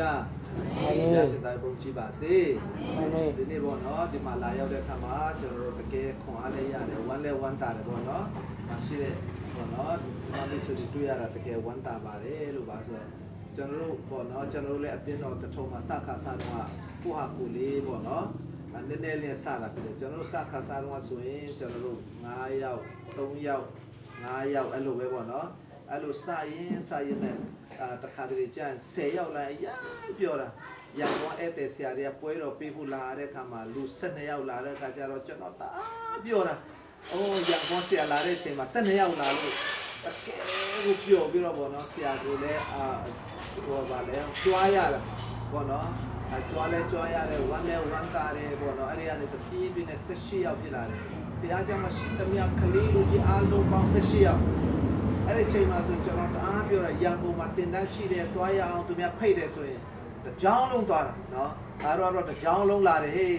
Hallelujah. Hallelujah. Sedai bom chi ba se. Di ni bo no di ma la yaw de kha ma choro de ke khon a le ya de wan le wan ta de bo no. Ma shi de bo no ma mi su di twi ya da de ke wan ta ba de lo ba so. ကျွန်တော်တို့ပေါ့နော်ကျွန်တော်တို့လည်းအတင်းတော်တထုံမှာစခါစားတော့ကိုဟာကိုလေးပေါ့နော်နည်းနည်းလေးစတာဖြစ်တယ်ကျွန်တော်တို့စခါစားတော့ဆိုရင်ကျွန်တော်တို့9ယောက်3ယောက်5ယောက်အဲ့လိုပဲပေါ့နော်အဲ့လိုစရင်နဲ့တခါတလေကျရင်10ယောက်လာရပြောတာရန်ကုန်ဧည့်သည်ဆရာတွေကပွဲတော်ပေးဖို့လာတဲ့အခါမှာလူ12ယောက်လာတဲ့အခါကျတော့ကျွန်တော်တအားပြောတာအိုးရန်ကုန်ဆရာလာတဲ့အချိန်မှာ12ယောက်လာလို့တကယ်ကိုပြောပြီးတော့ပေါ့နော်ဆရာကလည်းဟိုပါလေကြွားရတာပေါ့နော်ကြွားရတယ်ဝမ်းလဲဝမ်းသာတယ်ပေါ့နော်အဲ့ဒီကနေတပြေးပြေးနဲ့18ယောက်ဖြစ်လာတယ်တရားကြောင့်မရှိသမျှကလေးလူကြီးအားလုံးပေါင်း18ယောက်အဲ့ဒီချိန်မှာဆိုကျွန်တော်တအားပြောတာရန်ကုန်မှာတင်တန်းရှိတယ်တွားရအောင်သူများဖိတ်တယ်ဆိုရင်တကြောင်းလုံးသွားတာနော်အားတော့တကြောင်းလုံးလာတယ်ဟေး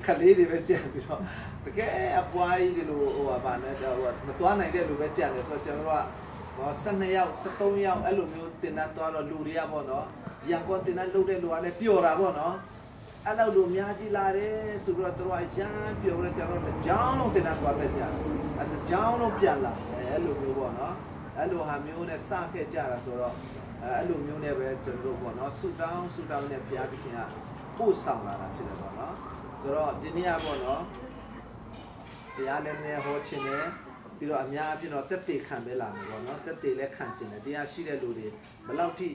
ကလေးတွေပဲကြက်ပြီးတော့တကယ်အပွားကြီးဒီလိုဟိုပါနဲ့ဟိုမတွားနိုင်တဲ့လူပဲကြက်တယ်ဆိုတော့ကျွန်တော်တို့က12ယောက်13ယောက်အဲ့လိုမျိုးတင်တန်းသွားတော့လူတွေကပေါ့နော်ရန်ကုန်တင်တန်းလုပ်တဲ့လူကလည်းပျော်တာပေါ့နော်အဲ့လိုလူအများကြီးလာတယ်ဆိုတော့တို့ကရမ်းပျော်တယ်ကျွန်တော်တို့ကြောင်းလုံးတင်တန်းသွားတဲ့ကြတယ်အဲ့ကြောင်းလုံးပြန်လာအဲ့လိုမျိုးပေါ့နော်အဲ့လိုဟာမျိုးနဲ့စခဲ့ကြတာဆိုတော့အဲ့လိုမျိုးနဲ့ပဲကျွန်တော်တို့ပေါ့နော်ဆူတောင်းနဲ့ဘုရားသခင်ကပို့ဆောင်လာတာဖြစ်တယ်ပေါ့နော်ဆိုတော့ဒီနေ့ကပေါ့နော်တရားလည်းနဲ့ဟောခြင်းနဲ့ပြီးတော့အများအပြည့်တော့တက်တေခံပဲလာမယ်ပေါ့နော်တက်တေလည်းခံခြင်းနဲ့တရားရှိတဲ့လူတွေဘယ်လောက်ထိ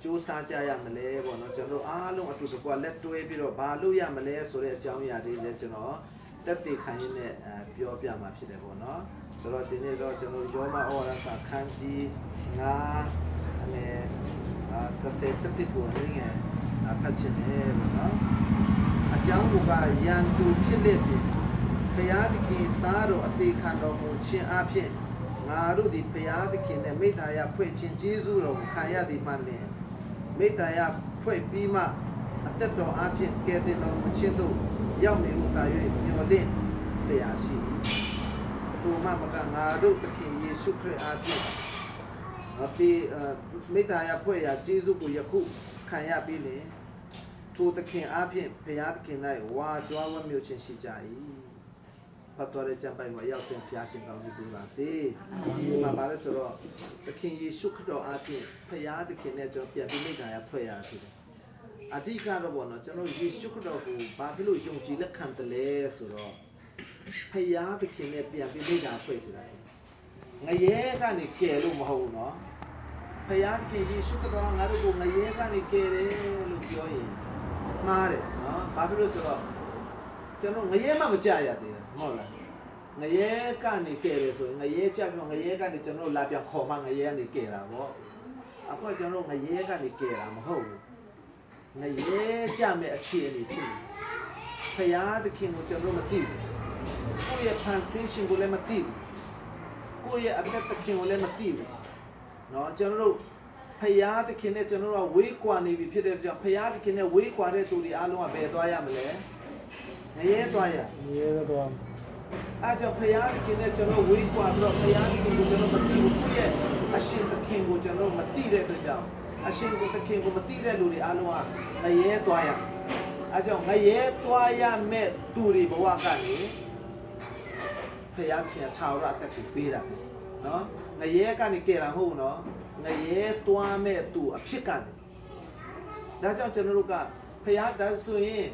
စူးစမ်းကြရမလဲပေါ့နော်ကျွန်တော်အားလုံးအတူတကွလက်တွဲပြီးတော့ဘာလို့ရမလဲဆိုတဲ့အကြောင်းအရာတွေလည်းကျွန်တော်တက်တေခံရင်းနဲ့ပြောပြမှာဖြစ်တယ်ပေါ့နော်ဆိုတော့ဒီနေ့တော့ကျွန်တော်ယောမဩဝါဒစာခန်းကြီး9အငယ်17ကိုရင်းငယ်ဖတ်ခြင်းနဲ့ပေါ့နော်အကြောင်းကရန်သူဖြစ်လက်ပြီးဘုရားသခင်သားတော်အသေးခံတော်မူခြင်းအဖြစ်ငါတို့ဒီဘုရားသခင်နဲ့မိသားရဖွဲ့ခြင်းကျေးဇူးတော်ကိုခံရသည်မှလည်းမိသားရဖွဲ့ပြီးမှအသက်တော်အဖြစ်ကယ်တင်တော်မူခြင်းသို့ရောက်နေမှုတာ၍မျှော်လင့်เสียရှိသူမှမကငါတို့သခင်ယေရှုခရစ်အားဖြင့်ဒီမိသားရဖွဲ့ရာကျေးဇူးကိုယခုခံရပြီးလင်ထိုသခင်အားဖြင့်ဘုရားသခင်၌ဝါကြွားဝတ်မြုပ်ခြင်းရှိကြ၏ဖတ်တော်ရဲ့ကျမ်းပိုင်မှာရောက်စဉ်ဘုရားရှင်ကောင်းကြီးပေးပါစေဒီမှာပါလဲဆိုတော့သခင်ယေရှုခရစ်တော်အားဖြင့်ဘုရားသခင်နဲ့ကျွန်တော်ပြန်ပြီးမိသားရဖွဲ့ရဖြစ်တယ်အဓိကတော့ပေါ့နော်ကျွန်တော်ယေရှုခရစ်တော်ကိုဘာဖြစ်လို့ယုံကြည်လက်ခံတယ်လဲဆိုတော့ဖယားသခင်နဲ့ပြန်ပြီးမိသားဖွဲ့နေတာငရဲကနေကယ်လို့မဟုတ်ဘူးเนาะဖယားသခင်ယေရှုခရစ်တော်ငါတို့ကိုငရဲကနေကယ်တယ်လို့ပြောရင်မှားတယ်เนาะဘာဖြစ်လို့ဆိုတော့ကျွန်တော်ငရဲမှမကြရသေးဘူးဟုတ်လားငရဲကနေကယ်တယ်ဆိုရင်ငရဲကြပြီးတော့ငရဲကနေကျွန်တော်လာပြန်ခေါ်မှငရဲကနေကယ်တာပေါ့အခုကျွန်တော်ငရဲကနေကယ်တာမဟုတ်ဘူးငရဲကြမဲ့အခြေအနေဖြစ်နေဖယားသခင်ကိုကျွန်တော်မသိဘူးကိုယ့်ရဲ့ဖန်ဆင်းရှင်ကိုလည်းမသိဘူးကိုယ့်ရဲ့အသက်သခင်ကိုလည်းမသိဘူးเนาะကျွန်တော်တို့ဖယားသခင်နဲ့ကျွန်တော်တို့ဝေးကွာနေပြီဖြစ်တဲ့ကြောင့်ဖယားသခင်နဲ့ဝေးကွာတဲ့သူတွေအားလုံးကဘယ်သွားရမလဲငရဲသွားရသွားအားကြောင့်ဖယားသခင်နဲ့ကျွန်တော်ဝေးကွာပြီးတော့ဖယားသခင်ကိုကျွန်တော်မသိဘူးကိုယ့်ရဲ့အရှင်သခင်ကိုကျွန်တော်မသိတဲ့အတွက်ကြောင့်အရှင်သခင်ကိုမသိတဲ့လူတွေအားလုံးကငရဲသွားရအားကြောင့်ငရဲသွားရမဲ့သူတွေဘဝကနေဖယားခင်ထာဝရအသက်ကိုပေးတာနော်ငရဲကနေကယ်တာမဟုတ်ဘူးနော်ငရဲသွားမဲ့သူအဖြစ်ကနေဒါကြောင့်ကျွန်တော်တို့ကဖယားဒါဆိုရင်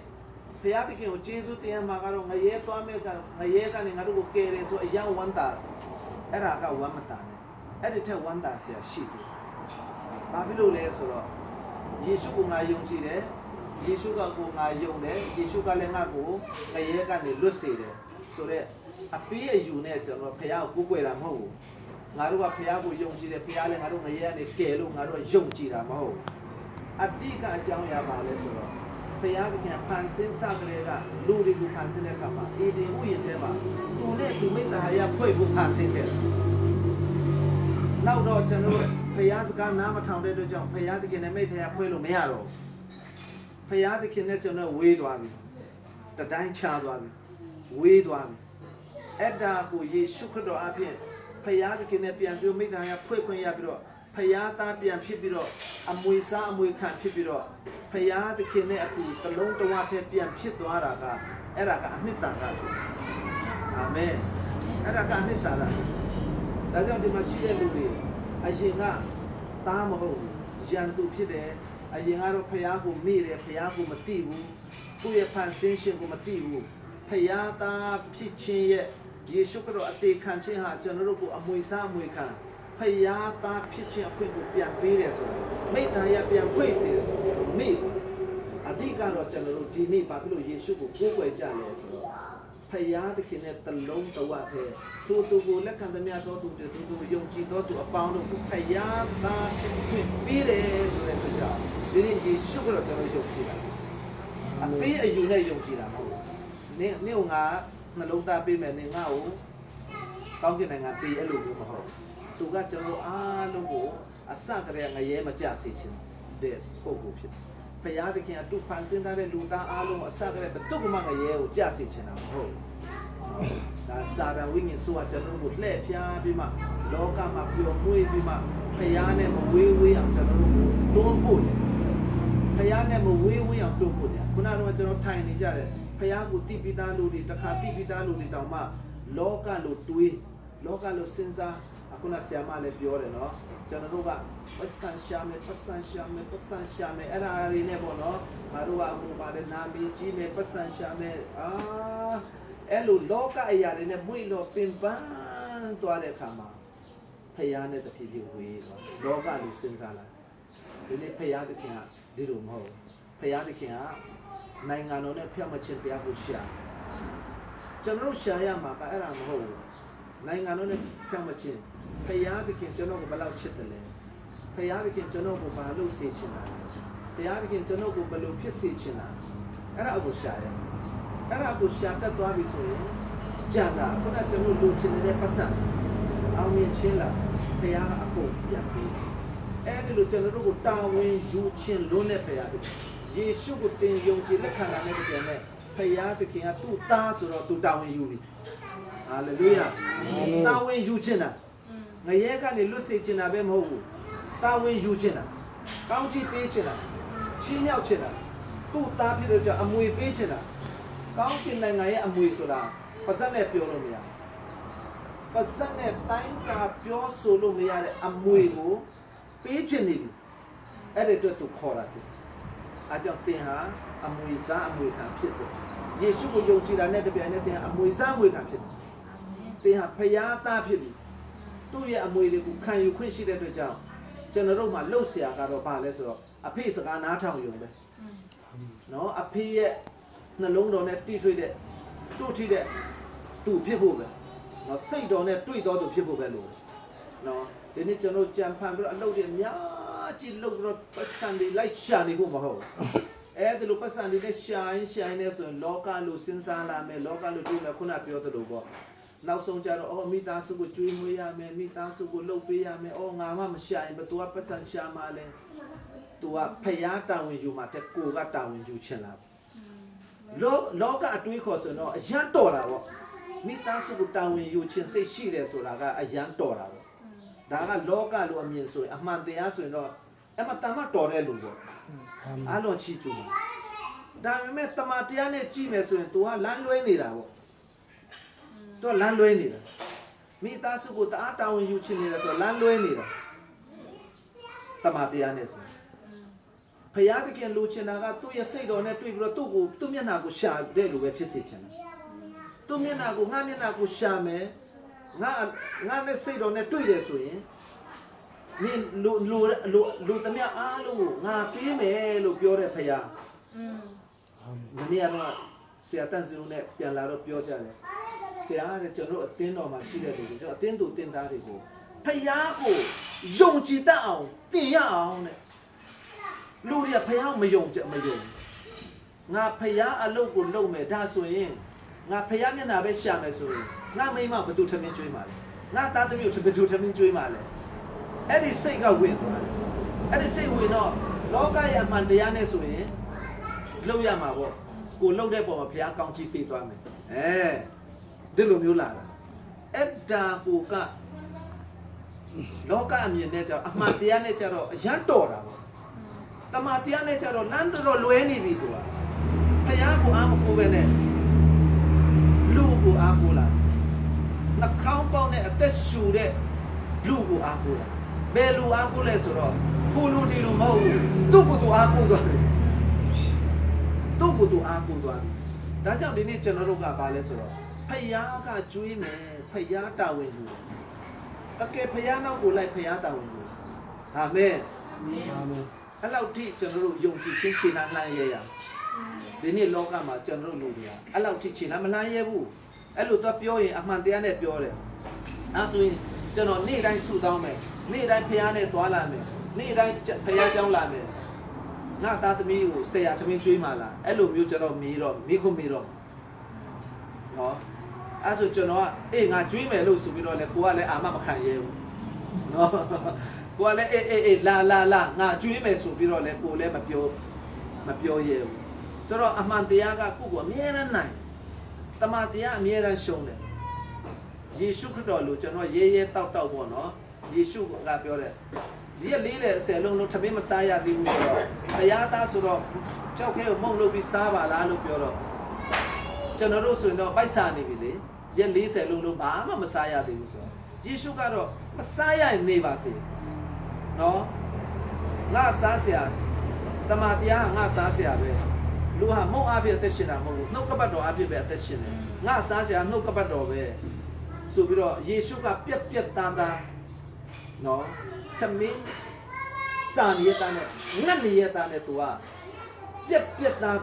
ဖယားသခင်ကိုကျေးဇူးတင်ရမှာကတော့ငရဲသွားမဲ့ကငရဲကနေငါတို့ကိုကယ်တယ်ဆိုအယံဝမ်းတာအဲ့ဒါကဝမ်းမတာနဲ့အဲ့ဒီထက်ဝမ်းတာဆရာရှိတယ်ဘာဖြစ်လို့လဲဆိုတော့ယေရှုကိုငါယုံကြည်တယ်ယေရှုကကိုငါယုံတယ်ယေရှုကလည်းငါ့ကိုငရဲကနေလွတ်စေတယ်ဆိုတော့အပေးအယူနဲ့ကျွန်တော်ဖယားကိုကိုးကွယ်တာမဟုတ်ဘူးငါတို့ကဖယားကိုယုံကြည်တယ်ဖယားလည်းငါတို့ငရဲကနေကယ်လို့ငါတို့ယုံကြည်တာမဟုတ်အတိကအကြောင်းအရာပါလဲဆိုတော့ဖယားကဖန်ဆင်းစကလေးကလူတွေကိုဖန်ဆင်းတဲ့အခါမှာအေဒီဥယျာဉ်ထဲမှာသူနဲ့သူမိသားရဖွဲ့ဖို့ဖန်ဆင်းတယ်နောက်တော့ကျွန်တော်ဖယားစကားနားမထောင်တဲ့အတွက်ကြောင့်ဖယားတခင်နဲ့မိသားရဖွဲ့လို့မရတော့ဖယားတခင်နဲ့ကျွန်တော်ဝေးသွားပြီတတိုင်းချသွားပြီဝေးသွားပြီအဲ့ဒါကိုယေရှုခရစ်တော်အပြင်ဖယားသခင်နဲ့ပြန်ပြီးမိသားရဖွဲ့ခွင့်ရပြီးတော့ ဖယားသားပြန်ဖြစ်ပြီးတော့အမွေစားအမွေခံဖြစ်ပြီးတော့ဖယားသခင်နဲ့အတူတလုံးတဝထဲပြန်ဖြစ်သွားတာကအဲ့ဒါကအနှစ်သာရအာမင်အဲ့ဒါကအနှစ်သာရဒါကြောင့်ဒီမှာရှိတဲ့လူတွေအရင်ကသားမဟုတ်ရန်သူဖြစ်တယ်အရင်ကတော့ဖယားကိုမိတယ်ဖယားကိုမသိဘူးသူ့ရဲ့ဖန်ဆင်းရှင်ကိုမသိဘူးဖယားသားဖြစ်ခြင်းရဲ့ယေရှုခရစ်တော်အသေးခံခြင်းဟာကျွန်တော်တို့ကိုအမွေစားအမွေခံဖယားသားဖြစ်ခြင်းအခွင့်ကိုပြန်ပေးတယ်ဆိုတော့မိသားရပြန်ဖွင့်စေတယ်မိအဓိကတော့ကျွန်တော်တို့ဒီနေ့ဘာဖြစ်လို့ယေရှုကိုကိုးကွယ်ကြလဲဆိုတော့ဖယားသခင်နဲ့တလုံးတဝထဲသူကိုလက်ခံသမျှသောသူတွေသူယုံကြည်သောသူအပေါင်းတို့ကိုဖယားသားဖြစ်ခွင့်ပေးတယ်ဆိုတဲ့အတွက်ကြောင့်ဒီနေ့ယေရှုကတော့ကျွန်တော်ယုံကြည်တာအပေးအယူနဲ့ယုံကြည်တာမဟုတ်ဘူးနေ့ငါနှလုံးသားပေးမယ်နေငါ့ကိုကောင်းကင်နိုင်ငံပေးအဲ့လိုမျိုးမဟုတ်သူကကျွန်တော်အားလုံးကိုအစကတည်းကငရဲမကြစေချင်တဲ့ပုံကိုဖြစ်ဖယားသခင်အတူဖန်ဆင်းထားတဲ့လူသားအားလုံးအစကတည်းကတုတ်ကမငရဲကိုကြစေချင်တာမဟုတ်ဒါစာရဝိညာဉ်ဆိုတာကျွန်တော်တို့လှည့်ဖျားပြီးမှလောကမှာပျော်မွေ့ပြီးမှဖယားနဲ့မဝေးဝေးအောင်ကျွန်တော်တို့တွန်းပို့တယ်ဖယားနဲ့မဝေးဝေးအောင်တွန်းပို့တယ်ခုနကတော့ကျွန်တော်ထိုင်နေကြတယ်ဖယားကိုတိပိသားလူတွေတခါတိပိသားလူတွေတောင်မှလောကလိုတွေးလောကလိုစဉ်းစားအခုနဆရာမလည်းပြောတယ်နော်ကျွန်တော်တို့ကပတ်စံရှာမယ်ပတ်စံရှာမယ်ပတ်စံရှာမယ်အဲ့ဒါတွေနဲ့ပေါ့နော်ငါတို့ကအခုပါတဲ့နာမည်ကြီးမယ်ပတ်စံရှာမယ်အဲ့လိုလောကအရာတွေနဲ့မွေ့လို့ပင်ပန်းသွားတဲ့အခါမှာဖယားနဲ့တဖြည်းဖြည်းဝေးသွားလောကလိုစဉ်းစားလာဒီနေ့ဖယားသခင်ကဒီလိုမဟုတ်ဖယားသခင်ကနိုင်ငံတော်နဲ့ဖျက်မချင်တရားကိုရှာကျွန်တော်တို့ရှာရမှာကအဲ့ဒါမဟုတ်ဘူးနိုင်ငံတော်နဲ့ဖျက်မချင်ဖယားသခင်ကျွန်တော်ကိုဘယ်လောက်ချစ်တယ်လဲဖယားသခင်ကျွန်တော်ကိုဘာလို့စေချင်တာဖယားသခင်ကျွန်တော်ကိုဘယ်လိုဖြစ်စေချင်တာအဲ့ဒါကိုရှာရအဲ့ဒါကိုရှာတတ်သွားပြီဆိုရင်ကြံတာခုနကကျွန်တော်လူချင်တဲ့ပတ်စံအောင်မြင်ချင်းလာဖယားကအကုန်ပြတ်ပြီးအဲ့ဒီလိုကျွန်တော်တို့ကိုတာဝန်ယူခြင်းလွန်းတဲ့ဖယားသခင်ယေရှုကိုတင်ယုံကြည်လက်ခံလာတဲ့ကြံနဲ့ဖယားသခင်ကသူ့သားဆိုတော့သူတာဝန်ယူပြီဟာလေလုယာတာဝန်ယူခြင်းတာငရဲကနေလွတ်စေခြင်းတာပဲမဟုတ်ဘူးတာဝန်ယူခြင်းတာကောင်းချီးပေးခြင်းတာချီးမြှောက်ခြင်းတာသူ့သားဖြစ်တဲ့ကြောင့်အမွေပေးခြင်းတာကောင်းကင်နိုင်ငံရဲ့အမွေဆိုတာပါဇက်နဲ့ပြောလို့မရပါဇက်နဲ့တိုင်းတာပြောဆိုလို့မရတဲ့အမွေကိုပေးခြင်းနေပြီအဲ့ဒီအတွက်သူခေါ်တာဖြစ်အားကြောင့်သင်ဟာအမွေစားအမွေခံဖြစ်တယ်ယေရှုကိုယုံကြည်တာနဲ့တပြိုင်နက်သင်ဟာအမွေစားအမွေခံဖြစ်တယ်သင်ဟာဖယားသားဖြစ်ပြီသူ့ရဲ့အမွေတွေကိုခံယူခွင့်ရှိတဲ့အတွက်ကြောင့်ကျွန်တော်တို့မှလှုပ်ရှားကတော့ဘာလဲဆိုတော့အဖေစကားနားထောင်ယုံပဲနော်အဖေရဲ့နှလုံးတော်နဲ့တိထွေးတဲ့တို့ထိတဲ့သူဖြစ်ဖို့ပဲနော်စိတ်တော်နဲ့တွေ့တော်သူဖြစ်ဖို့ပဲလို့နော်ဒီနေ့ကျွန်တော်ကြံဖန်ပြီးတော့အလုပ်တွေအများကြီးလုပ်ပြီးတော့ပတ်စံတွေလိုက်ရှာနေဖို့မဟုတ်ဘူးအဲ့ဒီလိုပတ်စံတွေနဲ့ရှာရင်နေဆိုရင်လောကလိုစဉ်းစားလာမယ်လောကလိုတွေးမယ်ခုနပြောသလိုပေါ့နောက်ဆုံးကြတော့မိသားစုကိုကျွေးမွေးရမယ်မိသားစုကိုလှုပ်ပေးရမယ်ငါမှမရှာရင်ဘယ်သူကပတ်စံရှာမှလဲသူကဖယားတာဝန်ယူမှတဲ့ကိုကတာဝန်ယူချင်လားလောကအတွေးခေါ်ဆိုတော့အရန်တော်တာပေါ့မိသားစုကိုတာဝန်ယူခြင်းစိတ်ရှိတယ်ဆိုတာကအရန်တော်တာပေါ့ဒါကလောကလိုအမြင်ဆိုရင်အမှန်တရားဆိုရင်တော့အမှန်တမ်းတော်တဲ့လူပေါ့အားလုံးချီးကျူးဒါပေမဲ့တမန်တရားနဲ့ကြည့်မယ်ဆိုရင် तू ကလမ်းလွဲနေတာပေါ့သူကလမ်းလွဲနေတာမိသားစုကိုတအားတာဝန်ယူချင်နေတာဆိုတော့လမ်းလွဲနေတာတမန်တရားနဲ့ဆိုဖယားသခင်လိုချင်တာကသူ့ရဲ့စိတ်တော်နဲ့တွေ့ပြီးတော့သူ့မျက်နှာကိုရှာတဲ့လူပဲဖြစ်စေချင်တယ်သူ့မျက်နှာကိုငါမျက်နှာကိုရှာမယ်ငါနဲ့စိတ်တော်နဲ့တွေ့တယ်ဆိုရင်နင်လူတမန်အားလုံးကိုငါပေးမယ်လို့ပြောတဲ့ဖယားမနေ့ကတော့ဆရာတန်စီလုံးနဲ့ပြန်လာတော့ပြောကြတယ်ဆရာကကျွန်တော်အတင်းတော်မှာရှိတဲ့လူတွေကျွန်တော်အတင်းသူတင်းသားတွေကိုဖယားကိုယုံကြည်တတ်အောင်တင်ရအောင်တဲ့လူတွေကဖယားမယုံငါဖယားအလုပ်ကိုလုပ်မယ်ဒါဆိုရင်ငါဖယားမျက်နှာပဲရှာမယ်ဆိုရင်ငါမိမဘယ်သူထမင်းကျွေးမှာလဲငါသားသမီးကိုဘယ်သူထမင်းကျွေးမှာလဲအဲ့ဒီစိတ်ကဝင်သွားတယ်အဲ့ဒီစိတ်ဝင်တော့လောကရဲ့အမှန်တရားနဲ့ဆိုရင်လုပ်ရမှာပေါ့ကိုလှုပ်တဲ့ပုံမှာဖယားကောင်းချီးပေးသွားမယ်ဒီလိုမျိုးလာတာအဲ့ဒါကိုက လောကအမြင်နဲ့ကြတော့အမှန်တရားနဲ့ကြတော့အရန်တော်တာပေါ့တမန်တရားနဲ့ကြတော့လမ်းတော်လွဲနေပြီသူကဖယားကိုအားမကိုပဲနဲ့လူကိုအားကိုလာနှာခေါင်းပေါက်နဲ့အသက်ရှူတဲ့လူကိုအားကိုလာဘယ်လူအားကိုလဲဆိုတော့ကိုလူဒီလူမဟုတ်ဘူးသူ့ကိုသူအားကိုသွားတယ်သူ့ကိုသူအားကိုသွားတယ်ဒါကြောင့်ဒီနေ့ကျွန်တော်တို့ကဘာလဲဆိုတော့ဖယားကကျွေးမယ်ဖယားတာဝန်ယူတကယ်ဖယားနောက်ကိုလိုက်ဖယားတာဝန်ယူအာမင်အာမင်အဲ့လောက်ထိကျွန်တော်တို့ယုံကြည်ခြင်းခြေနှမ်းလှမ်းရရဒီနေ့လောကမှာကျွန်တော်တို့လူတွေကအဲ့လောက်ထိခြေနှမ်းမလှမ်းရဘူးအဲ့လိုတော့ပြောရင်အမှန်တရားနဲ့ပြောတယ်အဲ့ဆိုရင်ကျွန်တော်နေ့တိုင်းဆုတောင်းမယ်နေ့တိုင်းဖယားနဲ့သွားလာမယ်နေ့တိုင်းဖယားကြောင်းလာမယ်ငါသားသမီးကိုဆရာသမီးကျွေးမှလားအဲ့လိုမျိုးကျွန်တော်မေးတော့မိခုမေးတော့နော်အဲ့ဆိုကျွန်တော်ကအေးငါကျွေးမယ်လို့ဆိုပြီးတော့လေကိုကလည်းအာမမခံရဲဘူးနော်ကိုကလည်းအေးလာငါကျွေးမယ်ဆိုပြီးတော့လေကိုလည်းမပြောရဲဘူးဆိုတော့အမှန်တရားကကိုကိုအမြဲတမ်းနိုင်တမန်တရားအမြဲတမ်းရှုံးတယ်ယေရှုခရစ်တော်လို့ကျွန်တော်ရဲတောက်ပေါ့နော်ယေရှုကပြောတယ်ဒီကလေးလေ10လုံးလုံးထမင်းမစားရသေးဘူးဆိုတော့တရားသားဆိုတော့ကြောက်ခဲကိုမုံလို့ပြီးစားပါလားလို့ပြောတော့ကျွန်တော်တို့ဆိုရင်တော့ပိုက်စားနေပြီလေရက်40လုံးလုံးဘာမှမစားရသေးဘူးဆိုတော့ယေရှုကတော့မစားရရင်နေပါစေနော်ငါစားเสียတမန်တရားငါစားเสียပဲလူဟာမုံအဖြစ်အသက်ရှင်တာမဟုတ်ဘူးနှုတ်ကပတ်တော်အဖြစ်ပဲအသက်ရှင်တယ်ငါစားเสียနှုတ်ကပတ်တော်ပဲဆိုပြီးတော့ယေရှုကပြက်သားနော်သမင်းစာနေရတဲ့ငတ်နေရတဲ့သူကပြက်သား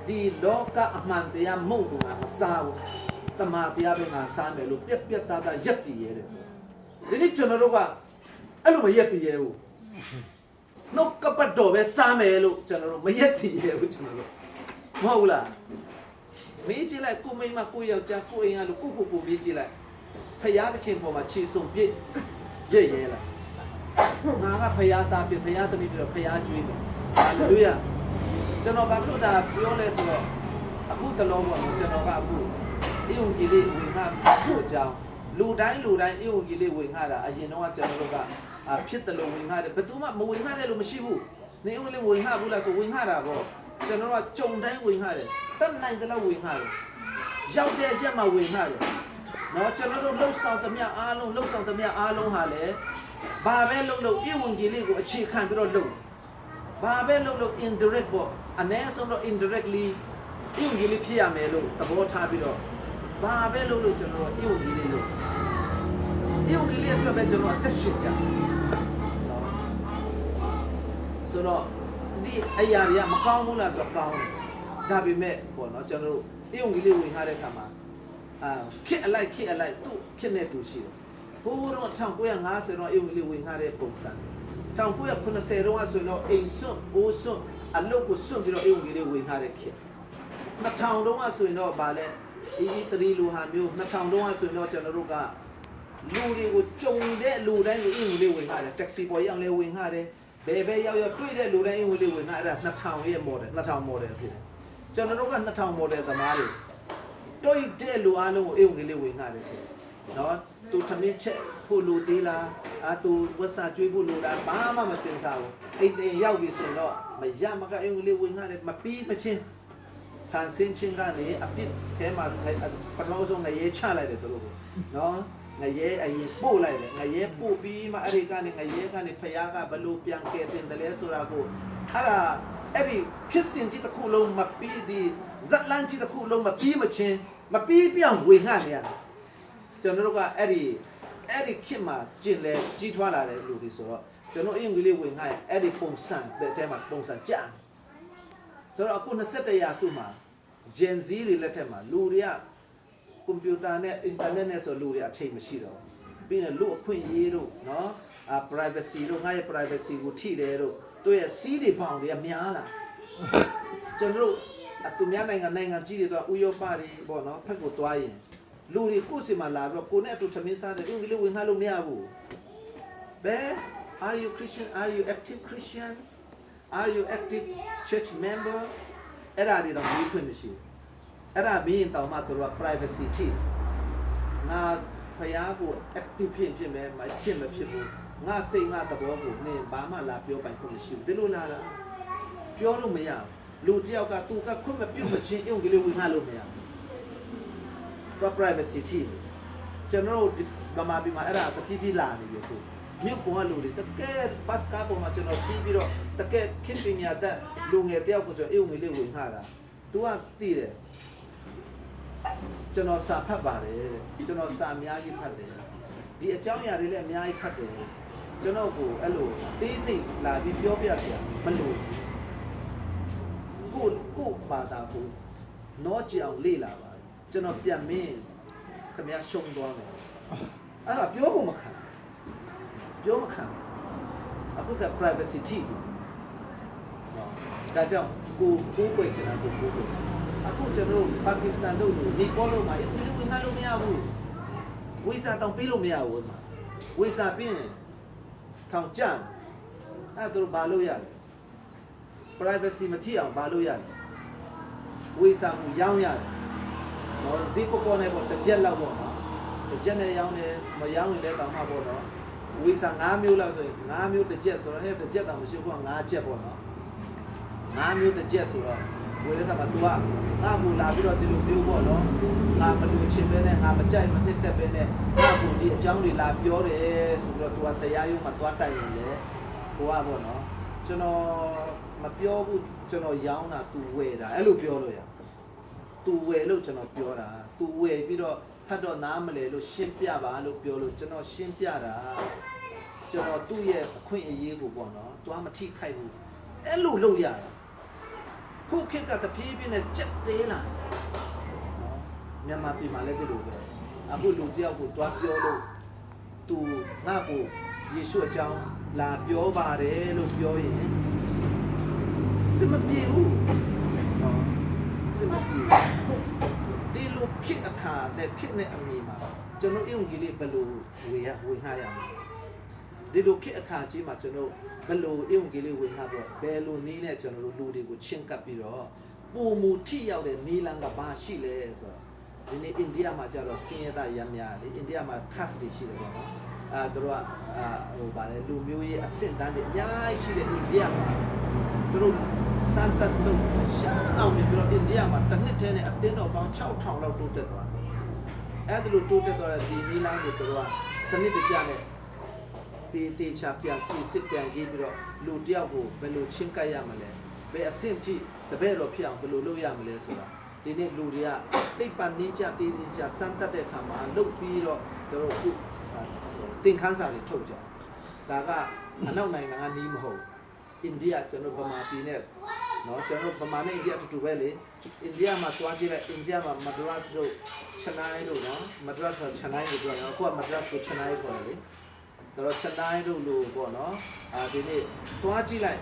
ဒီလောကအမှန်တရားမုံကမစားဘူးတမန်တရားပဲငါစားမယ်လို့ပြက်သားရက်တည်ရဲတယ်ဒီနေ့ကျွန်တော်တို့ကအဲ့လိုမရက်တည်ရဲဘူးနှုတ်ကပတ်တော်ပဲစားမယ်လို့ကျွန်တော်တို့မရက်တည်ရဲဘူးကျွန်တော်တို့မဟုတ်လားမေးကြည့်လိုက်ကိုမိမကိုယောက်ျားကိုအိမ်ကလို့ကိုမေးကြည့်လိုက်ဖယားသခင်ပေါ်မှာခြေစုံပြည့်ရဲလားငါကဖယားသားပြဖယားသမီးပြတော့ဖယားကျွေးတယ်ဟာလေလုယာကျွန်တော်ဘာလို့ဒါပြောလဲဆိုတော့အခုတလုံးပေါ့ကျွန်တော်ကအခုအေယုံကြီးလေးဝင်ငါဖို့ကြောင်းလူတိုင်းအေယုံကြီးလေးဝင်ငါတာအရင်တော့ကျွန်တော်တို့ကဖြစ်တယ်လို့ဝင်ငါတယ်ဘယ်သူမှမဝင်ငါတယ်လို့မရှိဘူးနေဦးလေးဝင်ငါဘူးလားဆိုဝင်ငါတာပေါ့ကျွန်တော်ကကြုံတိုင်းဝင်ငါတယ်တက်နိုင်တယ်လို့ဝင်ငါတယ်ရောက်တဲ့ရက်မှာဝင်ငါတယ်နော်ကျွန်တော်တို့လှုပ်ဆောင်သမျှအားလုံးဟာလေဘာပဲလုပ်ဧဝံဂေလိကိုအခြေခံပြီးတော့လုပ်ဘာပဲလုပ် indirect ပေါ့အနည်းဆုံးတော့ indirectly ဧဝံဂေလိဖြစ်ရမယ်လို့သဘောထားပြီးတော့ဘာပဲလုပ်ကျွန်တော်ဧဝံဂေလိလို့ဧဝံဂေလိအတွက်ပဲကျွန်တော်အသက်ရှင်ကြဆိုတော့ဒီအရာတွေကမကောင်းဘူးလားဆိုတော့ကောင်းတယ်ဒါပေမဲ့ပေါ့နော်ကျွန်တော်တို့ဧဝံဂေလိဝင်ထားတဲ့အခါမှာခေတ်အလိုက်သူ့ဖြစ်နေသူရှိတယ်ဘိုးတော့1950တော့ဧဝံဂေလိဝင်ထားတဲ့ပုံစံ1990တော့ဆိုရင်တော့အိမ်စွန့်ဘိုးစွန့်အလုပ်ကိုစွန့်ပြီးတော့ဧဝံဂေလိဝင်ထားတဲ့ခေတ်2000တော့ဆိုရင်တော့ဗာလဲ3လူဟာမျိုး2000တော့ဆိုရင်တော့ကျွန်တော်တို့ကလူတွေကိုကြုံတဲ့လူတိုင်းကိုဧဝံဂေလိဝင်ထားတယ်တက္ကစီပေါ်ရောက်လဲဝင်ထားတယ်ဘယ်ရောက်တွေ့တဲ့လူတိုင်းဧဝံဂေလိဝင်ထားအဲ့ဒါ2000ရဲ့ model 2000 model ဖြစ်တယ်ကျွန်တော်တို့က2000 model သမားတွေတွေ့တဲ့လူအားလုံးကိုဧဝံဂေလိဝင်ထားတယ်နော်သူသမင်းချက်ဖို့လူသေးလားသူဝတ်စာကျွေးဖို့လူလားဘာမှမစင်စားဘူးအိမ်တင်ရောက်ပြီဆိုရင်တော့မရမကဧဝံဂေလိဝင်ထားတယ်မပြီးမချင်းခံစင်းချင်းကနေအပြစ်ထဲမှာပထမဆုံးငရဲချလိုက်တယ်သူတို့နော်ငရဲအရင်ပို့လိုက်တယ်ငရဲပို့ပြီးမှအဲ့ဒီကနေငရဲကနေဖယားကဘလို့ပြန်ကဲတင်တယ်လဲဆိုတာကိုအဲ့ဒီဖြစ်စဉ်ကြီးတစ်ခုလုံးမပြီးဒီဇက်လန်ကြီးတစ်ခုလုံးမပြီးမချင်းမပြီးပြောင်းဝင်ငှနေရတယ်ကျွန်တော်တို့ကအဲ့ဒီခေတ်မှာကျင်လဲကြီးထွားလာတဲ့လူတွေဆိုတော့ကျွန်တော်အင်္ဂလိပ်ဝင်ငှရဲ့အဲ့ဒီပုံစံတဲ့ထဲမှာပုံစံကြာဆိုတော့အခု21ရာစုမှာ Gen Z တွေလက်ထက်မှာလူတွေကကွန်ပျူတာနဲ့အင်တာနက်နဲ့ဆိုလူတွေအချိန်မရှိတော့ပြီးရင်လူအခွင့်အရေးတို့နော်privacy တို့ငါရဲ့ privacy ကိုထိတယ်တို့တို့ရဲ့စီးတွေပေါင်တွေကများလာကျွန်တော်တို့သူများနိုင်ငံကြီးတွေတော့ဥရောပတွေပေါ့နော်ဖက်ကိုတွားရင်လူတွေကိုယ်စီမှာလာပြီးတော့ကိုနဲ့အတူသမင်းစားတယ်ဥပဒေဝင်ထားလို့မရဘူးဘယ် Are you Christian? Are you active Christian? Are you active church member? အဲ့ဒါတွေတော့မခွင့်မရှိဘူးအဲ့ဒါမင်းတောင်မှတို့က privacy ထိငါ ရားကို active ဖြစ်မယ်မဖြစ်မဖြစ်ဘူးငါစိတ်ငါသဘောကိုနင်ဘာမှလာပြောပိုင်ဖို့မရှိဘူးဒီလိုလာတာပြောလို့မရလူတယောက်ကသူကခွင့်မပြုတ်မချင်းအုံကလေးဝင်ငါလို့မရဘူး privacy ထိကျွန်တော်ဗမာပြည်မှာအဲ့ဒါတဖြည်းဖြည်းလာနေပြီခုမြို့ပေါ်ကလူတွေတကယ်ဘတ်ကားပေါ်မှာကျွန်တော်စီးပြီးတော့တကယ်ခင်ပညာတဲ့လူငယ်တယောက်ကိုကျွန်တော်အုံကလေးဝင်ငါတာ तू ကသိတယ်ကျွန်တော်စာဖတ်ပါတယ်ကျွန်တော်စာအများကြီးဖတ်တယ်ဒီအကြောင်းအရာတွေလည်းအများကြီးဖတ်တယ်ကျွန်တော်ကိုအဲ့လိုသေးစိတ်လာပြီးပြောပြပြမလို့ကိုပါတာကိုတော့ကြအောင်လေ့လာပါကျွန်တော်ပြန်မင်းခင်ဗျာရှုံသွားမယ်အဲ့ဒါပြောဖို့မခံအခုက privacy ထိဒါကြောင့်ကိုပွေချင်တာကိုပွေအခုကျွန်တော်ပါကစ္စတန်တို့ဒီပေါ်လို့မှာဝင်ငါလို့မရဘူးဝိစာတောင်ပေးလို့မရဘူးမှာဝိစာပြင်းထောင်ကြအဲ့ဒါဘာလို့ရလဲ privacy မထိအောင်ဘာလို့ရလဲဝိစာကိုရောင်းရတယ်နော်ဈေးပေါ်နေပေါ့တစ်ကြက်လောက်ပေါ့နော်တစ်ကြက်နဲ့ရောင်းတယ်မရောင်းရင်လည်းတောင်မှပေါ့နော်ဝိစာ9မျိုးလောက်ဆိုရင်9မျိုးတစ်ကြက်ဆိုတော့ဟဲ့တစ်ကြက်တောင်မရှိဘူးက9ချက်ပေါ့နော်9မျိုးတစ်ကြက်ဆိုတော့ဝေတဲ့ခါမှာ तू ကငါ့ကိုလာပြီးတော့ဒီလိုမျိုးပေါ့နော်ငါမလို့ချင်ပဲနဲ့ငါမကြိုက်မနှစ်သက်ပဲနဲ့ငါ့ကိုဒီအကြောင်းတွေလာပြောတယ်ဆိုတော့ तू ကတရားရုံးမှာသွားတိုက်ရင်လေကိုကပေါ့နော်ကျွန်တော်မပြောဘူးကျွန်တော်ရောင်းတာ तू ဝယ်တာအဲ့လိုပြောလို့ရ तू ဝယ်လို့ကျွန်တော်ပြောတာ तू ဝယ်ပြီးတော့ဖတ်တော့နားမလဲလို့ရှင်းပြပါလို့ပြောလို့ကျွန်တော်ရှင်းပြတာကျွန်တော်သူ့ရဲ့အခွင့်အရေးကိုပေါ့နော် तू မထိခိုက်ဘူးအဲ့လိုလုပ်ရတာခုခေတ်ကတဖြည်းဖြည်းနဲ့ကြက်သေးလာနော်မြန်မာပြည်မှာလည်းဒီလိုပဲအခုလူတယောက်ကိုတွားပြောလို့ तू ငါ့ကိုယေရှုအကြောင်းလာပြောပါတယ်လို့ပြောရင်စမပြေဘူးနော်စမပြေဒီလိုခေတ်အခါနဲ့ခေတ်နဲ့အမီမှာကျွန်တော်အင်္ဂလိပ်ဘယ်လိုဝေငှရမလဲဒီလိုခေတ်အခါကြီးမှာကျွန်တော်ဘယ်လိုအင်္ဂလိပ်ဝေငှတော့ဘယ်လိုနည်းနဲ့ကျွန်တော်တို့လူတွေကိုချင်းကပ်ပြီးတော့ပုံမူထိရောက်တဲ့နီလန်ကဘာရှိလဲဆိုတော့ဒီနေ့အိန္ဒိယမှာကျတော့စင်ရတာရမ်းများလေအိန္ဒိယမှာ caste တွေရှိတယ်ပေါ့နော်တို့ကဟိုဗါလေလူမျိုးရေးအဆင့်တန်းတွေအများကြီးရှိတဲ့အိန္ဒိယမှာတို့စံတတ်လို့ရှာအောင်ပြီးတော့အိန္ဒိယမှာတစ်နှစ်တည်းနဲ့အတင်းတော်ပေါင်း6000လောက်တိုးတက်သွားတယ်အဲ့ဒါလိုတိုးတက်သွားတဲ့ဒီနီလန်ကိုတို့ကစနစ်တကျနဲ့ပေတေချာပြန်စစ်ပြန်ကြည့်ပြီးတော့လူတယောက်ကိုဘယ်လိုချင်းကပ်ရမလဲဘယ်အဆင့်ထိတပည့်တော်ဖြစ်အောင်ဘယ်လိုလုပ်ရမလဲဆိုတာဒီနေ့လူတွေကတိတ်ပန်နေကြတေးနေကြစမ်းတက်တဲ့ခါမှာလုပ်ပြီးတော့တို့ခုသင်ခန်းစာတွေထုတ်ကြဒါကအနောက်နိုင်ငံကနီးမဟုတ်အိန္ဒိယကျွန်တော်ဗမာပြည်နဲ့နော်ကျွန်တော်ဗမာနဲ့အိန္ဒိယတူပဲလေအိန္ဒိယမှာတွားကြည့်လိုက်အိန္ဒိယမှာမဒရတ်တို့ချနိုင်တို့နော်မဒရတ်ဆိုချနိုင်တို့ပြောတော့အခုကမဒရတ်ကိုချနိုင်ခေါ်တယ်လေဆိုတော့ချက်တိုင်းတို့လို့ပေါ့နော်ဒီနေ့တွားကြည့်လိုက်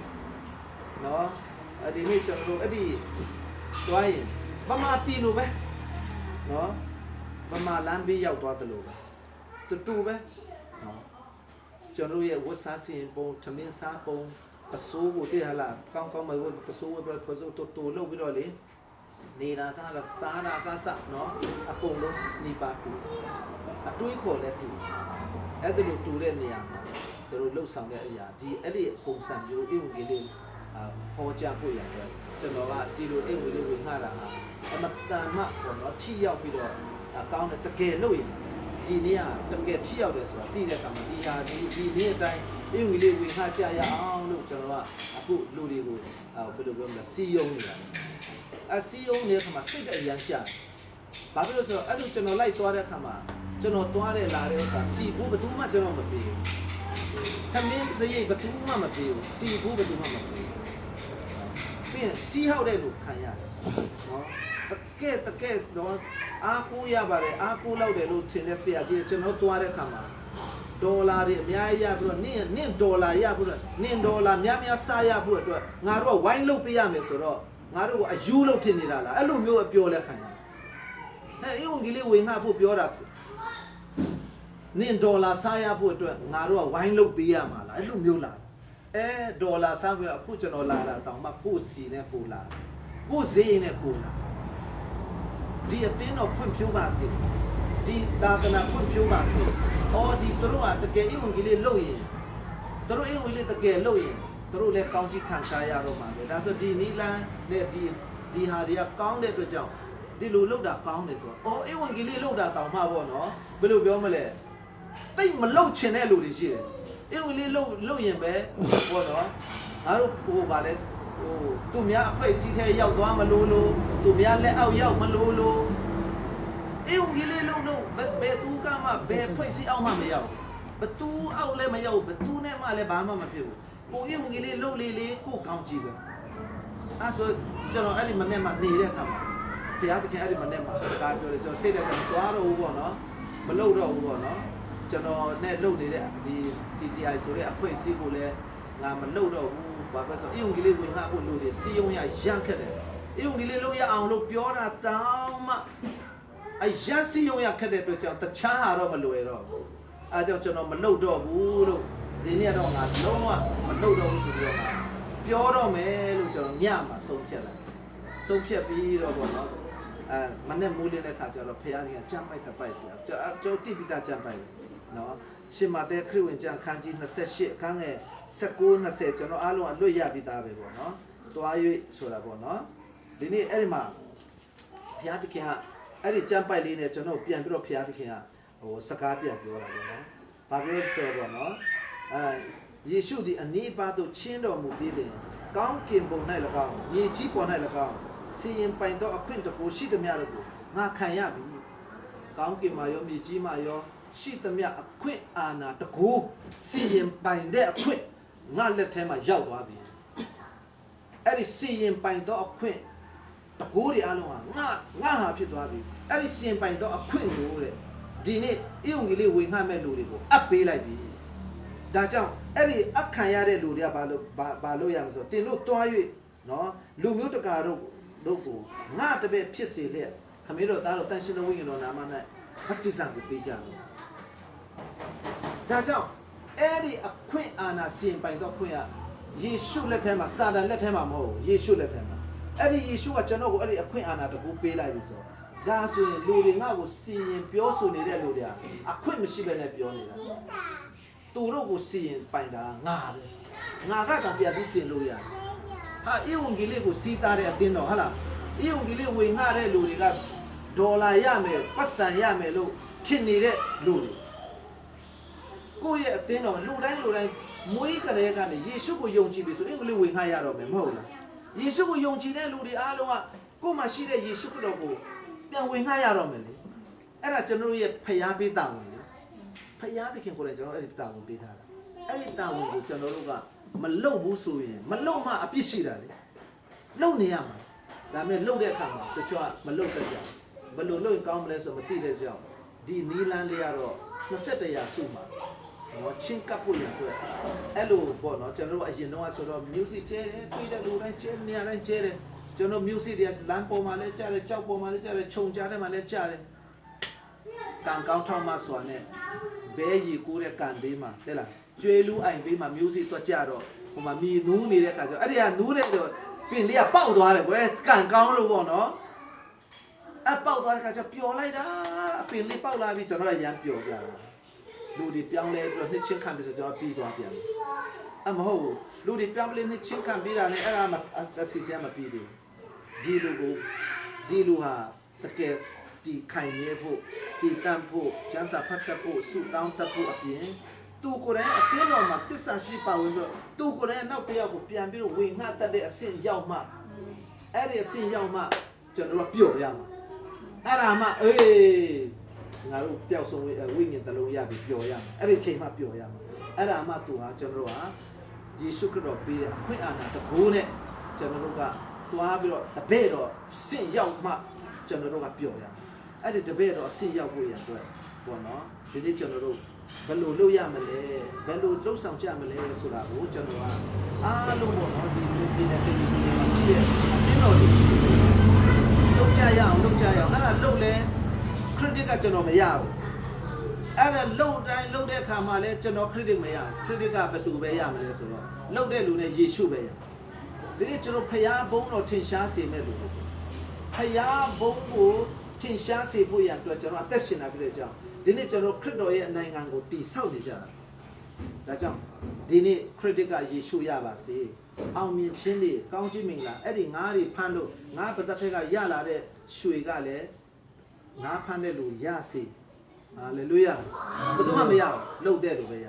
နော်ဒီနေ့ကျွန်တော်တို့အဲ့ဒီတွားရင်ဗမာပြည်လိုပဲနော်ဗမာလမ်းဘေးရောက်သွားတယ်လို့ပဲတူပဲနော်ကျွန်တော်ရဲ့ဝတ်စားစင်ပုံထမင်းစားပုံပစိုးကိုတည်းဟလာကောင်းမဝတ်ပစိုးဝတ်ပစိုးတူလုပ်ပြီးတော့လေနေတာစားတာကစနော်အကုန်လုံးနေပါတူအတွေးခေါ်လဲတူအဲ့ဒါလိုတူတဲ့နေရာမှာတို့လှုပ်ဆောင်တဲ့အရာဒီအဲ့ဒီပုံစံမျိုးအင်္ဂလိပ်ဟောကြားဖို့ရတယ်ကျွန်တော်ကဒီလိုအင်္ဂလိပ်ဝင်ခါတာဟာအမတန်မှပေါ့နော်ထိရောက်ပြီးတော့ကောင်းတဲ့တကယ်လို့ရင်ဒီနေ့ကတကယ်ထိရောက်တယ်ဆိုတာသိတဲ့အခါမှာဒီဟာဒီနေ့အတိုင်းအင်္ဂလိပ်ဝင်ခါကြရအောင်လို့ကျွန်တော်ကအခုလူတွေကိုဘယ်လိုပြောမလဲစီယုံနေတာစီယုံနေတဲ့အခါမှာစိတ်ကအရန်ရှာဘာဖြစ်လို့ဆိုတော့အဲ့လိုကျွန်တော်လိုက်သွားတဲ့အခါမှာကျွန်တော်သွားတဲ့လာတဲ့ဥစ္စာစီဘူးဘယ်သူမှကျွန်တော်မပေးဘူး။သမင်းစရိတ်ဘယ်သူမှမပေးဘူး။စီဘူးဘယ်သူမှမပေးဘူး။ပြီးရင်စီဟောက်တဲ့ကိုခံရတယ်။နော်။တကယ်တော့အားကိုးရပါတယ်အားကိုးလောက်တယ်လို့ထင်တဲ့ဆရာကြီးကျွန်တော်သွားတဲ့အခါမှာဒေါ်လာတွေအများကြီးရပြီးတော့နင့်ဒေါ်လာရပြီးတော့နင့်ဒေါ်လာများစားရဖို့အတွက်ငါတို့ကဝိုင်းလုပ်ပေးရမယ်ဆိုတော့ငါတို့ကအယူလုပ်ထင်နေတာလားအဲ့လိုမျိုးအပြောလဲခံရတယ်။အင်္ဂလိပ်ဝင်ငါဖို့ပြောတာနင်ဒေါ်လာစားရဖို့အတွက်ငါတို့ကဝိုင်းလုပ်ပေးရမှာလားအဲ့လိုမျိုးလားဒေါ်လာစားပြီးအခုကျွန်တော်လာတာတောင်မှကိုယ်စီနဲ့ကိုလာကိုယ်ဈေးနဲ့ကိုလာဒီအတင်းတော့ဖွင့်ဖြိုးပါစေဒီ ဒီသာသနာဖွံ့ဖြိုးပါစေအော်ဒီသူတို့ကတကယ်အင်ဝင်ကြီးလေးလုပ်ရင်သူတို့အင်ဝင်လေးတကယ်လုပ်ရင်သူတို့လည်းကောင်းကြီးခံစားရတော့မှာပဲဒါဆိုဒီနီလန်းနဲ့ဒီဟာတွေကကောင်းတဲ့အတွက်ကြောင့်ဒီလိုလုပ်တာကောင်းတယ်ဆိုတော့အော်အင်ဝင်ကြီးလေးလုပ်တာတောင်မှပေါ့နော်ဘယ်လိုပြောမလဲတိတ်မလုပ်ချင်တဲ့လူတွေရှိတယ်အင်ဝင်လေးလုပ်ရင်ပဲပေါ့နော်ငါတို့ဟိုဗာလဲဟိုသူများအခွင့်အစည်းထဲရောက်သွားမလို့သူများလက်အောက်ရောက်မလို့အင်ဝင်ကြီးလေးလုပ်ဘယ်သူကမှဘယ်ခွင့်အစည်းအောက်မှမရောက်ဘသူအောက်လည်းမရောက်ဘသူနဲ့မှလည်းဘာမှမဖြစ်ဘူးကိုအင်ဝင်ကြီးလေးလုပ်လေးကိုကောင်းကြည့်ပဲအဲ့ဆိုကျွန်တော်အဲ့ဒီမနေ့မှနေတဲ့အခါမှာတရားသခင်အဲ့ဒီမနေ့မှစကားပြောတယ်ကျွန်တော်စိတ်ထဲကသွားတော့ဘူးပေါ့နော်မလုပ်တော့ဘူးပေါ့နော်ကျွန်တော်နဲ့လုပ်နေတဲ့ဒီ TTI ဆိုတဲ့အခွင့်အစည်းကိုလည်းငါမလုပ်တော့ဘူးဘာပဲဆိုအင်ဝင်ကြီးလေးဝင်ငါ့ကိုလို့စီယုံရရန့်ခက်တယ်အင်ဝင်ကြီးလေးလုပ်ရအောင်လို့ပြောတာတောင်းမှအရန်စီယုံရခက်တဲ့အတွက်ကြောင့်တခြားဟာတော့မလွယ်တော့ဘူးအဲကြောင့်ကျွန်တော်မလုပ်တော့ဘူးလို့ဒီနေ့တော့ငါလုံးဝမလုပ်တော့ဘူးဆိုပြီးတော့ပြောတော့မယ်လို့ကျွန်တော်ညမှာဆုံးဖြတ်လိုက်ဆုံးဖြတ်ပြီးတော့ပေါ့နော်မနေ့မိုးလင်းတဲ့ခါကျတော့ဖခင်ကကြမ်းပိုက်တစ်ပိုက်ပြကျွန်တော်တိပိတာကြမ်းပိုက်နော်ရှင်မတဲ့ခရစ်ဝင်ကျမ်းခန်းကြီး28အခန်းငယ်19 20ကျွန်တော်အားလုံးအလွတ်ရပြီးသားပဲပေါ့နော်သွား၍ဆိုတာပေါ့နော်ဒီနေ့အဲ့ဒီမှာဖခင်တခင်ကအဲ့ဒီကြမ်းပိုက်လေးနဲ့ကျွန်တော်ပြန်ပြီးတော့ဖခင်တခင်ကဟိုစကားပြန်ပြောတာပေါ့နော်ဘာပြောဆိုတော့နော်ယေရှုသည်အနိပါတို့ချင်းတော်မူပြီးတယ်ကောင်းကင်ဘုံ၌၎င်းမြေကြီးပေါ်၌၎င်းစီရင်ပိုင်သောအခွင့်တကူရှိသမျှတို့ကိုငါခံရပြီကောင်းကင်မှာရောမြေကြီးမှာရောရှိသမျှအခွင့်အာဏာတကူစီရင်ပိုင်တဲ့အခွင့်ငါလက်ထဲမှာရောက်သွားပြီအဲ့ဒီစီရင်ပိုင်သောအခွင့်တကူတွေအလုံးကငါဟာဖြစ်သွားပြီအဲ့ဒီစီရင်ပိုင်သောအခွင့်ကိုတဲ့ဒီနေ့အယုံကြီးလေးဝင်ငှမဲ့လူတွေကိုအပ်ပေးလိုက်ပြီဒါကြောင့်အဲ့ဒီအခခံရတဲ့လူတွေကဘာလို့ရမလဲဆိုတင်တို့တွား၍နော်လူမျိုးတကာတို့ကိုငါတပည့်ဖြစ်စေလက်ခမင်းတို့သားတို့တန်ရှင်တော်ဝိညာဉ်တော်နာမ၌ဗတ္တိဇံကိုပေးကြတယ်ဒါကြောင့်အဲ့ဒီအခွင့်အာဏာစီရင်ပိုင်တော့ခွင့်ရယေရှုလက်ထဲမှာစာတန်လက်ထဲမှာမဟုတ်ဘူးယေရှုလက်ထဲမှာအဲ့ဒီယေရှုကကျွန်တော်ကိုအဲ့ဒီအခွင့်အာဏာတကူပေးလိုက်ပြီဆိုဒါဆိုရင်လူတွေငါ့ကိုစီရင်ပြောဆိုနေတဲ့လူတွေကအခွင့်မရှိဘဲနဲ့ပြောနေတာသူတို့ကိုစီရင်ပိုင်တာငါပဲငါကတော့ပြန်ပြီးစီရင်လို့ရတယ်ဟာအင်ဝင်ကြီးလေးကိုစီးသားတဲ့အတင်းတော်ဟုတ်လားအင်ဝင်ကြီးလေးဝင်ငှတဲ့လူတွေကဒေါ်လာရမယ်ပတ်စံရမယ်လို့ထင်နေတဲ့လူတွေကိုယ့်ရဲ့အတင်းတော်လူတိုင်းမွေးကလေးကနေယေရှုကိုယုံကြည်ပြီဆိုအင်္ဂလိပ်ဝင်ငှရတော့မယ်မဟုတ်လားယေရှုကိုယုံကြည်တဲ့လူတွေအားလုံးကကိုယ်မှာရှိတဲ့ယေရှုခရစ်တော်ကိုပြန်ဝင်ငှရတော့မယ်လေအဲ့ဒါကျွန်တော်ရဲ့ဖျားပေးတာဝင်လေဖျားသခင်ကိုလည်းကျွန်တော်အဲ့ဒီတာဝန်ပေးထားတာအဲ့ဒီတာဝန်ကိုကျွန်တော်တို့ကမလုံဘူးဆိုရင်မလုံမှအပြစ်ရှိတာလေလုံနေရမှာဒါပေမဲ့လုံတဲ့အခါမှာတချို့ကမလုံတတ်ကြဘယ်လိုလုံရင်ကောင်းမလဲဆိုမသိတဲ့ကြောင့်ဒီနီလန်းလေးကတော့21ရာစုမှာနော်ချင်းကပ်ဖို့ရအတွက်အဲ့လိုပေါ့နော်ကျွန်တော်တို့အရင်တော့ဆိုတော့ music ကျဲတယ်တွေ့တဲ့လူတိုင်းကျဲနေရာတိုင်းကျဲတယ်ကျွန်တော် music တွေလမ်းပေါ်မှာလည်းကြားတယ်ကြောက်ပေါ်မှာလည်းကြားတယ်ခြုံကြားထဲမှာလည်းကြားတယ်ကံကောင်းထောက်မှဆိုတာနဲ့ဘဲရီကိုတဲ့ကံပေးမှာတဲ့လားကျွေးလူအိုင်ပေးမှာ music တွက်ကြတော့ဟိုမှာမီနူးနေတဲ့ခါကျတော့အဲ့ဒီကနူးတဲ့ဆိုပင်လေးကပေါက်သွားတယ်ကွယ်ကံကောင်းလို့ပေါ့နော်အပေါက်သွားတဲ့ခါကျပျော်လိုက်တာအပင်လေးပေါက်လာပြီကျွန်တော်အရန်ပျော်ကြတာလူတွေပြောင်းလဲပြီးတော့နှစ်ချင်းခံပြီးဆိုကျွန်တော်ပြီးသွားပြန်အမဟုတ်ဘူးလူတွေပြောင်းလဲနှစ်ချင်းခံပြီးတာနဲ့အဲ့ဒါမှအစီအစဉ်မပြီးသေးဘူးဒီလူဟာတကယ်ဒီခိုင်ရဲဖို့ဒီတန်ဖို့ကျန်းစာဖတ်တတ်ဖို့စုတောင်းတတ်ဖို့အပြင်သူကိုယ်တိုင်အတင်းတော်မှာတစ္ဆာရှိပါဝင်ပြီးသူကိုယ်တိုင်နောက်တစ်ယောက်ကိုပြန်ပြီးတော့ဝင်ငှတတ်တဲ့အဆင့်ရောက်မှအဲ့ဒီအဆင့်ရောက်မှကျွန်တော်တို့ပျော်ရမှာအဲ့ဒါမှအေးငါတို့ပျောက်ဆုံးဝိညာဉ်တလုံးရပြီးပျော်ရမှာအဲ့ဒီချိန်မှပျော်ရမှာအဲ့ဒါမှသူဟာကျွန်တော်တို့ဟာယေရှုခရစ်တော်ပေးတဲ့အခွင့်အာဏာတကူနဲ့ကျွန်တော်တို့ကတွားပြီးတော့တပည့်တော်ဆင့်ရောက်မှကျွန်တော်တို့ကပျော်ရမှာအဲ့ဒီတပည့်တော်ဆင့်ရောက်ဖို့ရအတွက်ပေါ့နော်ဒီနေ့ကျွန်တော်တို့ဘယ်လိုလုပ်ရမလဲဘယ်လိုလှုပ်ဆောင်ကြမလဲဆိုတာကိုကျွန်တော်ကအားလုံးပေါ့နော်ဒီလူပြည်တဲ့ပြည်မှာရှိတဲ့တင်းတော်တွေလုပ်ကြရအောင်အဲ့ဒါလုပ်လဲခရစ်ကကျွန်တော်မရဘူးအဲ့ဒါလုပ်တိုင်းလုပ်တဲ့အခါမှာလဲကျွန်တော်ခရစ်မရခရစ်ကဘယ်သူပဲရမလဲဆိုတော့လုပ်တဲ့လူနဲ့ယေရှုပဲရဒီနေ့ကျွန်တော်ဖျားဘုံတော်ထင်ရှားစေမဲ့လူဖျားဘုံကို ထင်ရှားစေဖို့ရန်အတွက်ကျွန်တော်အသက်ရှင်လာပြီးတဲ့ကြောင့်ဒီနေ့ကျွန်တော်ခရစ်တော်ရဲ့နိုင်ငံကိုတည်ဆောက်နေကြတာဒါကြောင့်ဒီနေ့ခရစ်ကယေရှုရပါစေအောင်မြင်ခြင်းတွေကောင်းချီးမင်္ဂလာအဲ့ဒီငါးတွေဖမ်းလို့ငါးပါးစပ်ထက်ကရလာတဲ့ရွှေကလည်းငါးဖမ်းတဲ့လူရစေဟာလေလုယာဘယ်သူမှမရဘူးလှုပ်တဲ့လူပဲရ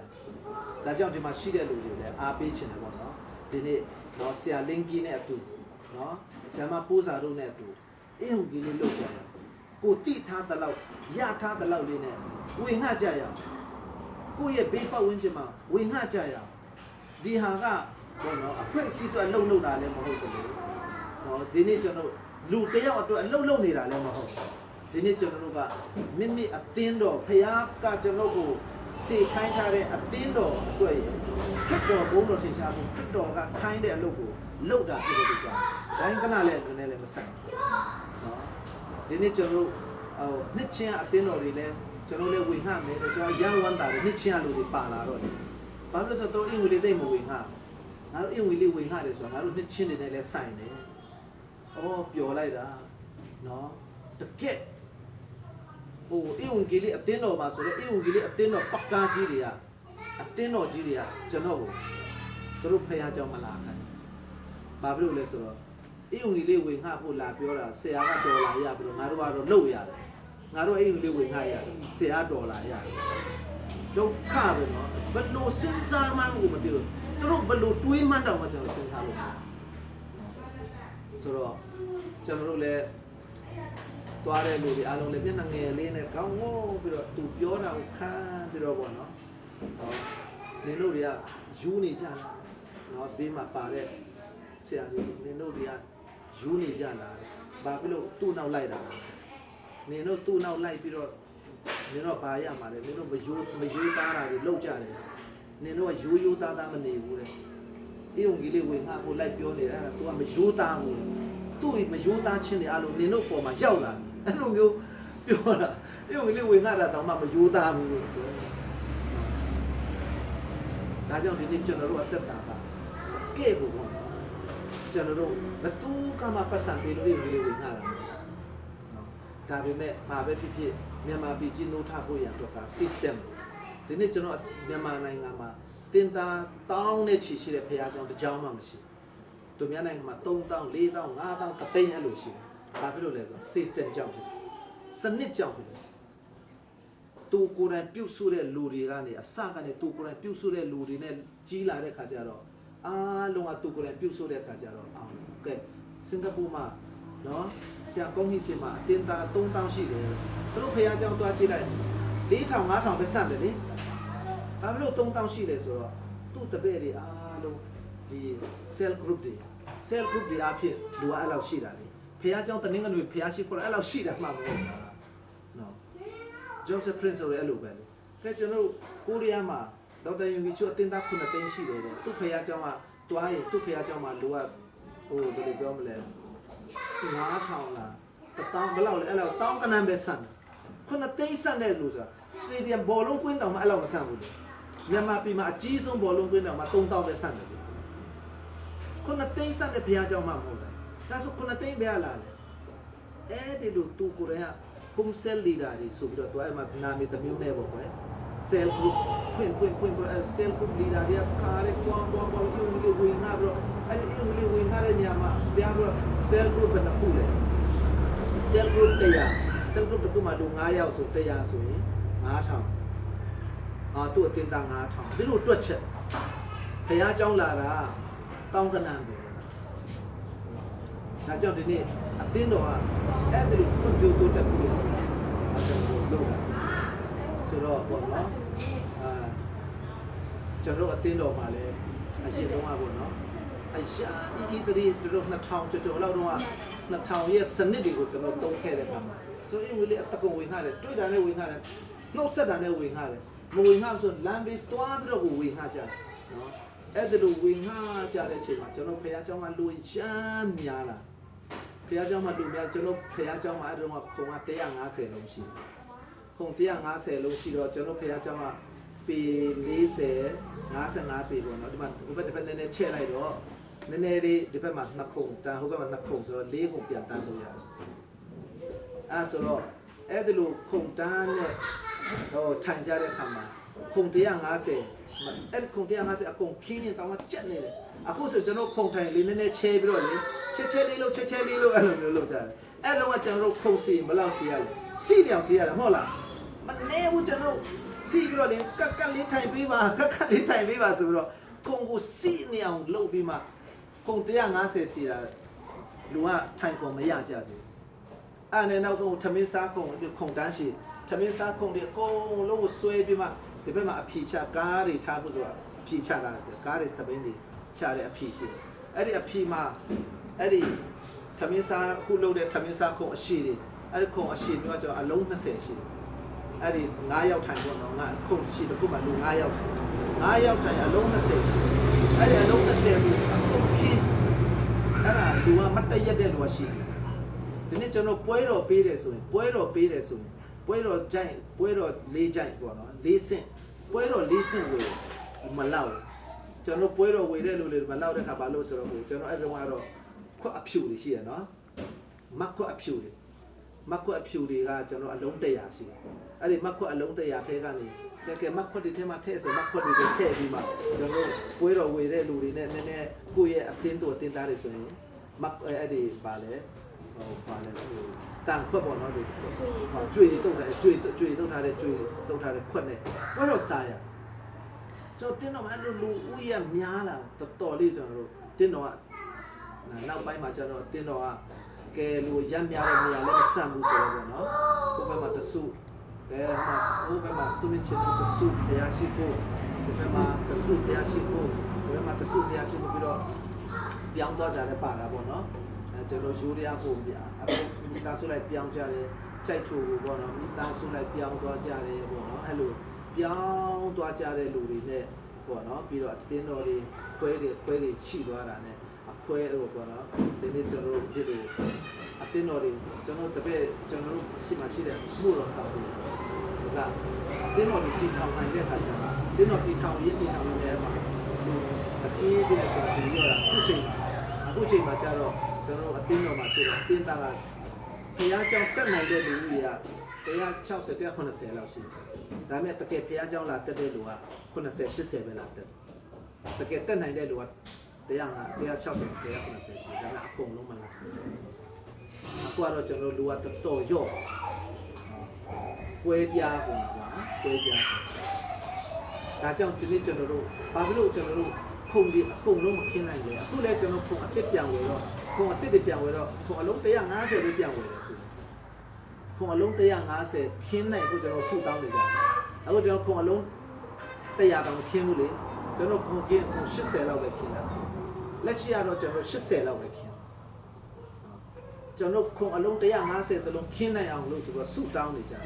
ဒါကြောင့်ဒီမှာရှိတဲ့လူတွေလည်းအားပေးခြင်းတယ်ပေါ့နော်ဒီနေ့တော့ဆရာလင်းကြီးနဲ့အတူနော်ဆရာမပိုးစာတို့နဲ့အတူအင်းကြီးလေးလှုပ်ကြရကိုတိထားတဲ့လောက်ရထားတဲ့လောက်လေးနဲ့ဝင်ငှကြရကိုရဲ့ဘေးပတ်ဝန်းကျင်မှာဝင်ငှကြရဒီဟာကဘောနော်အခွင့်အစီတော့လှုပ်တာလည်းမဟုတ်ဘူးနော်ဒီနေ့ကျွန်တော်လူတယောက်အတွက်အလှုပ်နေတာလည်းမဟုတ်ဒီနေ့ကျွန်တော်တို့ကမိမိအသင်းတော်ဖခင်ကကျွန်တော်ကိုစေခိုင်းထားတဲ့အသင်းတော်အတွက်ခရစ်တော်ဘုန်းတော်ထင်ရှားဖို့ခရစ်တော်ကခိုင်းတဲ့အလုပ်ကိုလုပ်တာဖြစ်တဲ့ကြောင့်ဒိုင်းကနလည်းနည်းနည်းလည်းမဆိုင်နော်ဒီနေ့ကျွန်တော်နှစ်ချင်းအသင်းတော်တွေလည်းကျွန်တော်လည်းဝင်ငှမယ်ကျွန်တော်ရန်ဝမ်းတာလည်းနှစ်ချင်းလူတွေပါလာတော့တယ်ဘာလို့လဲဆိုတော့အင်္ဂလိပ်သိမဝင်ငှငါတို့အင်္ဂလိပ်ဝင်ငှတယ်ဆိုတော့ငါတို့နှစ်ချင်းတွေနဲ့လည်းဆိုင်တယ်အော်ပျော်လိုက်တာနော်တကက်ဟိုအင်္ဂလိပ်အတင်းတော်မှာဆိုတော့အင်္ဂလိပ်အတင်းတော်ပတ်ကားကြီးတွေကအတင်းတော်ကြီးတွေကကျွန်တော်ကိုသူတို့ဖះเจ้าမလာခိုင်းဘာဖြစ်လို့လဲဆိုတော့အင်္ဂလိပ်ဝင်ငှဖို့လာပြောတာဆရာကဒေါ်လာရပြီးတော့ငါတို့ကတော့လုပ်ရတယ်ငါတို့အင်္ဂလိပ်ဝင်ငှရတယ်ဆရာဒေါ်လာရတယ်ဒုက္ခပဲနော်ဘယ်လိုစဉ်းစားမှန်းကိုမသိဘူးသူတို့ဘယ်လိုတွေးမှန်းတော့မှကျွန်တော်စဉ်းစားလို့ဆိုတော့ကျွန်တော်တို့လည်းသွားတဲ့လူတွေအားလုံးလည်းမျက်နှာငယ်လေးနဲ့ကောင်းငိုးပြီးတော့သူပြောတာကိုခံပြီးတော့ပေါ့နော်နင်တို့တွေကယူနေကြလားနော်ဘေးမှာပါတဲ့ဆရာကြီးနင်တို့တွေကယူနေကြလားဘာဖြစ်လို့သူ့နောက်လိုက်တာနင်တို့သူ့နောက်လိုက်ပြီးတော့နင်တို့ဘာရမှာလဲနင်တို့မယူသားတာတွေလောက်ကြတယ်နင်တို့ကယူသားသားမနေဘူးတဲ့ဒီုံကြီးလေးဝင်ငှဖို့လိုက်ပြောနေတာသူကမယူသားဘူးသူ့မယူသားချင်းတွေအားလုံးနင်တို့ပေါ်မှာရောက်လာအဲ့လိုမျိုးပြောတာဒီုံကြီးလေးဝင်ငှတာတောင်မှမယူသားဘူးလို့ပြောဒါကြောင့်ဒီနေ့ကျွန်တော်တို့အသက်တာကကဲ့ဖို့ပေါ့ကျွန်တော်တို့ဘသူကမှပတ်စံပေးလို့ဒီုံကြီးလေးဝင်ငှတာနော်ဒါပေမဲ့ဘာပဲဖြစ်ဖြစ်မြန်မာပြည်ကြီးနိုးထဖို့ရတော့က system ဒီနေ့ကျွန်တော်မြန်မာနိုင်ငံမှာတင်သားတောင်းနဲ့ချီရှိတဲ့ဖရားကြောင့်တကြောင်မှမရှိဘူးသူများနိုင်ငံမှာ3000 4000 5000တသိန်းအဲ့လိုရှိတယ်ဘာဖြစ်လို့လဲဆိုတော့ system ကြောင့်စနစ်ကြောင့်သူကိုယ်တိုင်ပြုတ်ဆုတဲ့လူတွေကနေအစကနေသူကိုယ်တိုင်ပြုတ်ဆုတဲ့လူတွေနဲ့ကြီးလာတဲ့ခါကျတော့အားလုံးကသူကိုယ်တိုင်ပြုတ်ဆုတဲ့ခါကျတော့အောင်ကဲစင်ကာပူမှာနော်ဆရာကောင်းကြီးစင်မှာအတင်းသား3000ရှိတယ်သူတို့ဖရားကြောင့်တွားကြည့်လိုက်4000 5000ပဲစတယ်လေဘာလို့3000ရှိလဲဆိုတော့သူ့တပည့်တွေအားလုံးဒီ cell group တွေအဖြစ်လူကအဲ့လောက်ရှိတာလေဖះเจ้าတနင်္ဂနွေဖះရှိခေါ်အဲ့လောက်ရှိတာမှမဟုတ်ဘူးနော် Joseph Prince ဆိုရဲအဲ့လိုပဲလေကဲကျွန်တော်ကိုရီးယားမှာဒေါက်တာယွန်ဂီချိုအတင်းသား9သိန်းရှိတယ်တဲ့သူ့ဖះเจ้าကတွားရင်သူ့ဖះเจ้าမှာလူကဟိုဘယ်လိုပြောမလဲ9000လား1000ဘယ်လောက်လဲအဲ့လောက်တောင်းကနန်းပဲဆန်9သိန်းဆန်တဲ့လူဆိုတာစတေဒီယမ်ဘောလုံးကွင်းတောင်မှအဲ့လောက်မဆန်ဘူးလေမြန်မာပြည်မှာအကြီးဆုံးဘောလုံးကွင်းတောင်မှ3000ပဲဆန်တယ်လေ9သိန်းဆန်တဲ့ဘုရားကျောင်းမှမဟုတ်လားဒါဆို9သိန်းဘယ်လာလဲအဲ့ဒီလိုသူကိုယ်တိုင်က home cell leader တွေဆိုပြီးတော့သူအဲ့မှာနာမည်တစ်မျိုးနဲ့ပေါ့ကွယ် cell group ဖွင့်အဲ့ cell group leader တွေကခါရဲကွာယူနေဝင်ငါပြီးတော့အဲ့ဒီယူနေဝင်ငါတဲ့နေရာမှာဘယ်တော့ cell group ဘယ်နှခုလဲ cell group 100cell group တစ်ခုမှလူ9ယောက်ဆို100ဆိုရင်9000သူ့အတင်းသား9000ဒီလိုတွက်ချက်ဘုရားကျောင်းလာတာတောင်းကနန်းပဲဒါကြောင့်ဒီနေ့အတင်းတော်ကအဲ့ဒီလိုဖွံ့ဖြိုးတိုးတက်ပြီးတော့လုပ်တာဆိုတော့ပေါ့နော်ကျွန်တော်အတင်းတော်မှာလည်းအရင်တုန်းကပေါ့နော်အရှာဒီတရီတို့2000ကျော်လောက်တော့2000ရဲ့စနစ်တွေကိုကျွန်တော်သုံးခဲ့တဲ့အခါမှာဆိုရင်ဝီလေးအတကုံဝင်ခါတယ်တွေ့တာနဲ့ဝင်ခါတယ်နှုတ်ဆက်တာနဲ့ဝင်ခါတယ်မဝင်ခါဆိုလမ်းပြီးတွားပြီးတော့ဝင်ခါကြတယ်နော်အဲ့ဒါလိုဝင်ခါကြတဲ့အချိန်မှာကျွန်တော်ဖះเจ้าမှာလူရမ်းများလာဖះเจ้าမှာလူများကျွန်တော်ဖះเจ้าမှာအဲ့တော့ခုံက150လုံးရှိတယ်ခုံ150လုံးရှိတော့ကျွန်တော်ဖះเจ้าမှာပေ40 55ပေပေါ့နော်ဒီမှာဟိုဘက်တစ်ဖက်နည်းနည်းချက်လိုက်တော့နည်းနည်းလေးဒီဘက်မှာ2ခုတန်ဟိုဘက်မှာ2ခုဆိုတော့4ခုပြန်တန်းလို့ရတယ် ဆိုတော့အဲ့ဒီလိုခုံတန်းနဲ့ဟိုထိုင်ကြတဲ့အခါမှာခုံ150အဲ့ခုံ150အကုန်ခင်းရင်တောင်းမှကြက်နေတယ်အခုဆိုကျွန်တော်ခုံထိုင်လေးနည်းနည်းချဲပြီးတော့လေချက်လေးလို့ချက်လေးလို့အဲ့လိုမျိုးလုပ်ကြတယ်အဲ့လုံးကကျွန်တော်တို့ခုံစီမလောက်စီရဘူးစီပြောင်စီရတယ်မဟုတ်လားမနေဘူးကျွန်တော်စီပြီးတော့လေကက်ကလေးထိုင်ပေးပါကက်ကလေးထိုင်ပေးပါဆိုပြီးတော့ခုံကိုစီနေအောင်လုပ်ပြီးမှခုံ150စီတာလူကထိုင်ကုန်မရကြဘူးအဲ့နဲ့နောက်ဆုံးသမင်းစားခုံတန်းစီသမင်းစားခုံတွေအကုန်လုံးကိုဆွဲပြီးမှဒီဘက်မှာအဖြီချကားတွေထားဖို့ဆိုတာအဖြီချတာဆိုကားတွေစပင်းတွေချတဲ့အဖြီရှိတယ်အဲ့ဒီအဖြီမှာအဲ့ဒီသမင်းစားခုလုပ်တဲ့သမင်းစားခုံအရှိတွေအဲ့ဒီခုံအရှိမျိုးကျွန်တော်အလုံး20ရှိတယ်အဲ့ဒီ9ယောက်ထိုင်ပေါ့နော်ငါခုံရှိတခုမှလူ9ယောက်9ယောက်ထိုင်အလုံး20ရှိအဲ့ဒီအလုံး20ကိုအခုခင်းအဲ့ဒါလူကမတည့်ရက်တဲ့လူရှိတယ်ဒီနေ့ကျွန်တော်ပွဲတော်ပေးတယ်ဆိုရင်ပွဲတော်ကြိုင်ပွဲတော်၄ကြိုင်ပေါ့နော်၄ဆင့်ပွဲတော်၄ဆင့်ဝေမလောက်ကျွန်တော်ပွဲတော်ဝေတဲ့လူတွေမလောက်တဲ့ခါဘာလို့ဆိုတော့ကျွန်တော်အဲ့တော့ကတော့ခွက်အဖြူတွေရှိရနော်မက်ခွက်အဖြူတွေကကျွန်တော်အလုံး100ရှိတယ်အဲ့ဒီမက်ခွက်အလုံး100ထဲကနေကဲမက်ခွက်တွေထဲမှာထည့်ဆိုမက်ခွက်တွေထည့်ပြီးမှကျွန်တော်ပွဲတော်ဝေတဲ့လူတွေနဲ့နည်းနည်းကိုယ့်ရဲ့အသင်းတော်တင်သားတွေဆိုရင်မက်အဲ့ဒီပါလေပါလေတန်ခွက်ပေါ့နော်ဒီကျွေတုတ်ထားတဲ့ကျွေတုတ်ထားတဲ့ခွက်နဲ့ပွဲတော်စားရကျွန်တော်တင်းတော်မှာအဲ့လိုလူဦးရများလာတော်လေးကျွန်တော်တို့တင်းတော်ကနောက်ပိုင်းမှာကျွန်တော်တင်းတော်ကကဲလူရက်များတဲ့နေရာလည်းမဆန့်ဘူးဆိုတော့ပေါ့နော်ကိုယ်ဘက်မှာတဆုကဲဟိုဘက်မှာစုမင်းချင်တဆုတရားရှိဖို့ဒီဘက်မှာတဆုတရားရှိဖို့ဒီဘက်မှာတဆုတရားရှိဖို့ပြီးတော့ပြောင်းသွားကြတယ်ပါတာပေါ့နော်ကျွန်တော်ယူရရဖို့ပြအခုမိသားစုလိုက်ပြောင်းကြတယ်ကြိုက်ထူဖို့ပေါ့နော်မိသားစုလိုက်ပြောင်းသွားကြတယ်ပေါ့နော်အဲ့လိုပြောင်းသွားကြတဲ့လူတွေနဲ့ပေါ့နော်ပြီးတော့အတင်းတော်တွေခွဲတွေချိသွားတာနဲ့အခွဲဟိုပေါ့နော်ဒီနေ့ကျွန်တော်တို့ဒီလိုအတင်းတော်တွေကျွန်တော်တပည့်ကျွန်တော်တို့ရှိတဲ့မှုတော်ဆောင်တွေကအတင်းတော်တွေတီထောင်နိုင်တဲ့ခါကျတော့တင်းတော်တီထောင်ရေးတဲ့မှာအပြေးတဲ့ဆိုတော့ဒီရောအခုချိန်မှာကျတော့ကျွန်တော်အတင်းတော်မှာရှိတယ်အတင်းသားကဘုရားကျောင်းတက်နိုင်တဲ့လူကြီးက160 190လောက်ရှိတယ်ဒါပေမဲ့တကယ်ဘုရားကျောင်းလာတက်တဲ့လူက90 80ပဲလာတက်တကယ်တက်နိုင်တဲ့လူက160 190ရှိတယ်ဒါပေမဲ့အကုန်လုံးမလာအခုကတော့ကျွန်တော်လူကတော်ရော့ပွဲပြားကုန်ပါပွဲပြားဒါကြောင့်ဒီနေ့ကျွန်တော်တို့ဘာဖြစ်လို့ကျွန်တော်တို့ခုံဒီအကုန်လုံးမခင်းနိုင်လေအခုလည်းကျွန်တော်ခုံအစ်စ်ပြန်ဝင်တော့ခုံအစ်စ်တွေပြန်ဝင်တော့ခုံအလုံး150ပဲပြန်ဝင်တယ်ခုံအလုံး150ခင်းနိုင်ကိုကျွန်တော်ဆူတောင်းနေကြတယ်အခုကျွန်တော်ခုံအလုံး100တောင်ခင်းမှုလေကျွန်တော်ခုံခင်းခုံ80လောက်ပဲခင်းတာလက်ရှိကတော့ကျွန်တော်80လောက်ပဲခင်းကျွန်တော်ခုံအလုံး150စလုံးခင်းနိုင်အောင်လို့ဆိုတော့ဆူတောင်းနေကြတယ်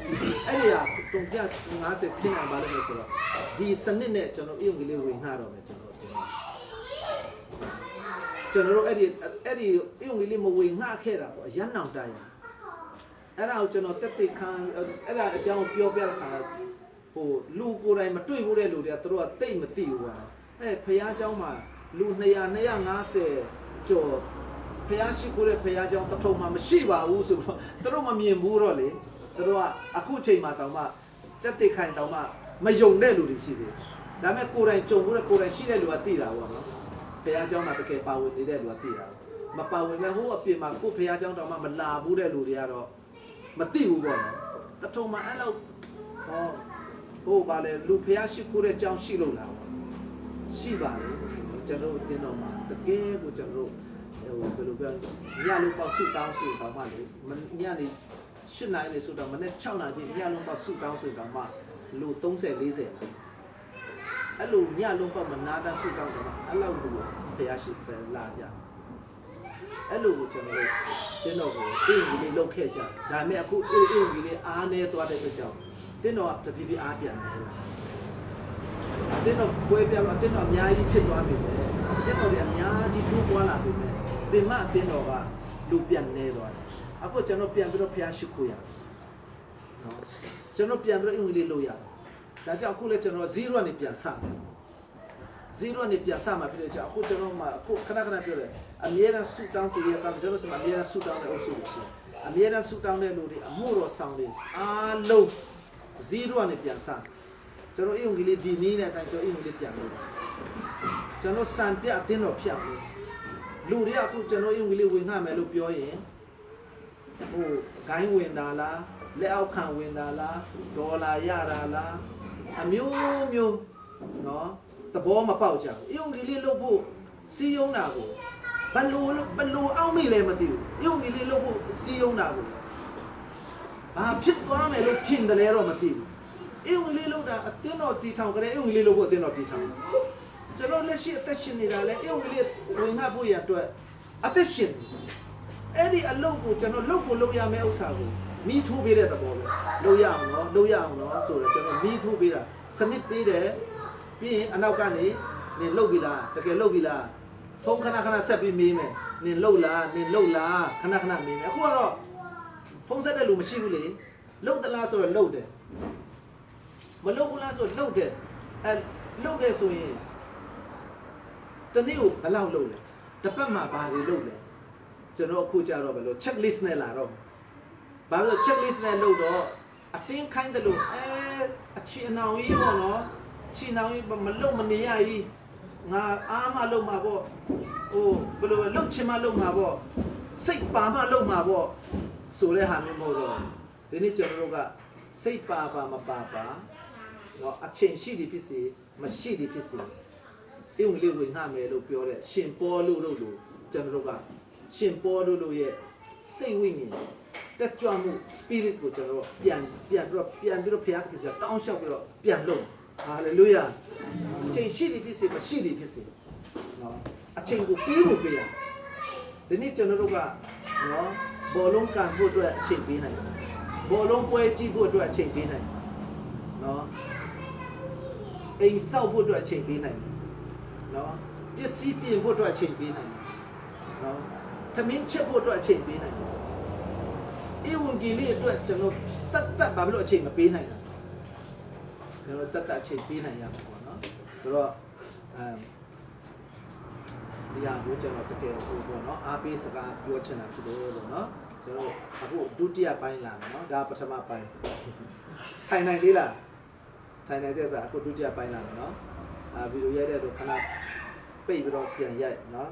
အဲ့ဒီဟာတုံပြ50ခင်းအောင်ပါလို့ဆိုတော့ဒီစနစ်နဲ့ကျွန်တော်အယုံကလေးဝင်ငှတော့မယ်ကျွန်တော်တို့အဲ့ဒီအယုံလေးမဝေငှခဲ့တာပေါ့ရန်နောင်တိုင်းအဲ့ဒါကိုကျွန်တော်တက်တိခံအဲ့ဒါအကြောင်းပြောပြတဲ့ခါဟိုလူကိုယ်တိုင်မတွေ့ဘူးတဲ့လူတွေကသူတို့ကတိတ်မသိဘူးကွာအဲ့ဖះเจ้าမှာလူ250ကျော်ဖះရှိခိုးတဲ့ဖះเจ้าတထုံမှာမရှိပါဘူးဆိုတော့သူတို့မမြင်ဘူးတော့လေသူတို့ကအခုချိန်မှာတောင်မှတက်တိခိုင်တောင်မှမယုံတဲ့လူတွေရှိတယ်ဒါပေမဲ့ကိုယ်တိုင်ကြုံဘူးတဲ့ကိုယ်တိုင်ရှိတဲ့လူကသိတာပေါ့နော်ဖះเจ้าမှာတကယ်ပါဝင်နေတဲ့လူကသိတာမပါဝင်တဲ့ဟိုအပြင်မှာကိုယ်ဖះเจ้าတောင်မှမလာဘူးတဲ့လူတွေကတော့မသိဘူးပေါ့နော်တထုံမှာအဲ့လောက်ဟိုပါလေလူဖះရှိခိုးတဲ့ကြောင်းရှိလို့လားရှိပါလေကျွန်တော်တင်တော့မှာတကယ်ကိုကျွန်တော်ဟိုဘယ်လိုပြောညလုံးပေါက်ဆုတောင်းဆိုတော့မှလေညနေ8နာရီနေဆိုတော့မနေ့6နာရီညလုံးပေါက်ဆုတောင်းဆိုတော့မှလူ30 40အဲ့လိုညလုံးပေါက်မနာတန်းဆုတောင်းတော့အဲ့လောက်လူဖះရှိပဲလာကြအဲ့လိုကိုကျွန်တော်တင်တော့ကိုအင်းကြီးလေးလောက်ခဲ့ကြဒါပေမဲ့အခုအင်းကြီးလေးအားနေသွားတဲ့အတွက်ကြောင့်တင်တော့တဖြည်းဖြည်းအားပြန်နေလာတင်တော့ပွဲပြတော့တင်တော့အများကြီးဖြစ်သွားပြီပဲတင်တော့အများကြီးထူးပွားလာပြီပဲဒီမှတင်တော့ကလူပြန်နေသွားတယ်အခုကျွန်တော်ပြန်ပြီးတော့ဖျားရှိခိုးရနော်ကျွန်တော်ပြန်ပြီးတော့အင်္ဂလိပ်လို့ရတယ်ဒါကြောင့်အခုလည်းကျွန်တော်0ကနေပြန်စမယ်0ကနေပြန်စမှာဖြစ်တဲ့ကြောင့်အခုကျွန်တော်မှအခုခဏပြောတယ်အမြဲတမ်းဆူတောင်းကြည့်ရတာကျွန်တော်စမှာအမြဲတမ်းဆူတောင်းတဲ့အုပ်စုရှိတယ် အမြဲတမ်းဆူတောင်းတဲ့လူတွေအမှုတော်ဆောင်တွေအားလုံး0နဲ့ပြန်စကျွန်တော်အင်္ဂလိပ်ဒီနည်းနဲ့တိုင်းကျွန်တော်အင်္ဂလိပ်ပြန်လို့ကျွန်တော်စံပြအတင်းတော်ဖြတ်လို့လူတွေကအခုကျွန်တော်အင်္ဂလိပ်ဝင်ငှမယ်လို့ပြောရင်ဟိုဂိုင်းဝင်တာလားလက်အောက်ခံဝင်တာလားဒေါ်လာရတာလားအမျိုးမျိုးနော်သဘောမပေါက်ကြဘူးအင်္ဂလိပ်လို့ဖို့စီးယုံတာကိုဘလို့အောက်မိလဲမသိဘူးအင်္ဂလိပ်လို့ဖို့စီးယုံတာကိုဘာဖြစ်သွားမယ်လို့ထင်တယ်လဲတော့မသိဘူးအင်္ဂလိပ်လို့တာအတင်းတော်တီထောင်ကြတဲ့အင်္ဂလိပ်လို့ဖို့အတင်းတော်တီထောင်ကျွန်တော်လက်ရှိအသက်ရှင်နေတာလဲအင်္ဂလိပ်ဝင်ငှဖို့ရအတွက်အသက်ရှင်အဲ့ဒီအလုပ်ကိုကျွန်တော်လုပ်ရမယ့်ဥစ္စာကိုမိထိုးပေးတဲ့သဘောပဲလုပ်ရအောင်နော်ဆိုတော့ကျွန်တော်မိထိုးပေးတာစနစ်ပေးတယ်ပြီးရင်အနောက်ကနေနင်လုပ်ပြီလားတကယ်လုပ်ပြီလားဖုန်းခဏဆက်ပြီးမေးမယ်နင်လုပ်လားခဏမေးမယ်အခုကတော့ဖုန်းဆက်တဲ့လူမရှိဘူးလေလုပ်သလားဆိုတော့လုပ်တယ်မလုပ်ဘူးလားဆိုတော့လုပ်တယ်အဲလုပ်တယ်ဆိုရင်တနေ့ကိုဘယ်လောက်လုပ်လဲတစ်ပတ်မှာဘာတွေလုပ်လဲကျွန်တော်အခုကြတော့ဘယ်လို check list နဲ့လာတော့ဘာလို့ check list နဲ့လုပ်တော့အတင်းခိုင်းတယ်လို့အချီအနှောင်ကြီးပေါ့နော်ချီနှောင်ကြီးမလုပ်မနေရကြီးငါအားမလုပ်မှာပေါ့ဟိုဘယ်လိုလုပ်ချင်မှလုပ်မှာပေါ့စိတ်ပါမှလုပ်မှာပေါ့ဆိုတဲ့ဟာမျိုးမဟုတ်တော့ဒီနေ့ကျွန်တော်တို့ကစိတ်ပါမပါနော်အချင်းရှိသည်ဖြစ်စေမရှိသည်ဖြစ်စေအင်္ဂလိပ်ဝင်ငှမယ်လို့ပြောတဲ့ရှင်ပေါ်လို့ကျွန်တော်တို့ကရှင်ပေါ်လို့ရဲ့စိတ်ဝိညာဉ်တက်ကြွမှု spirit ကိုကျွန်တော်ပြန်ပြီးတော့ဘုရားကိစ္စတောင်းလျှောက်ပြီးတော့ပြန်လုပ်ဟာလေလုယာအချိန်ရှိသည်ဖြစ်စေမရှိသည်ဖြစ်စေနော်အချိန်ကိုပေးရဒီနေ့ကျွန်တော်တို့ကနော်ဘောလုံးကန်ဖို့အတွက်အချိန်ပေးနိုင်ဘောလုံးပွဲကြည့်ဖို့အတွက်အချိန်ပေးနိုင်နော်အိမ်ဆောက်ဖို့အတွက်အချိန်ပေးနိုင်နော်ပစ္စည်းပြင်ဖို့အတွက်အချိန်ပေးနိုင်နော်သမင်းချက်ဖို့အတွက်အချိန်ပေးနိုင်ဧဝံဂေလိအတွက်ကျွန်တော်တတ်ဘာလို့အချိန်မပေးနိုင်တာကျွန်တော်တတ်အချိန်ပေးနိုင်ရမှာပေါ့နော်ဆိုတော့ဒီဟာကိုကျွန်တော်တကယ်ဟိုပေါ့နော်အားပေးစကားပြောချင်တာဖြစ်တယ်လို့နော်ကျွန်တော်အခုဒုတိယပိုင်းလာမယ်နော်ဒါပထမပိုင်းထိုင်နိုင်သေးလားထိုင်နိုင်တဲ့စားအခုဒုတိယပိုင်းလာမယ်နော်ဗီဒီယိုရိုက်တဲ့တော့ခဏပိတ်ပြီးတော့ပြန်ရိုက်နော်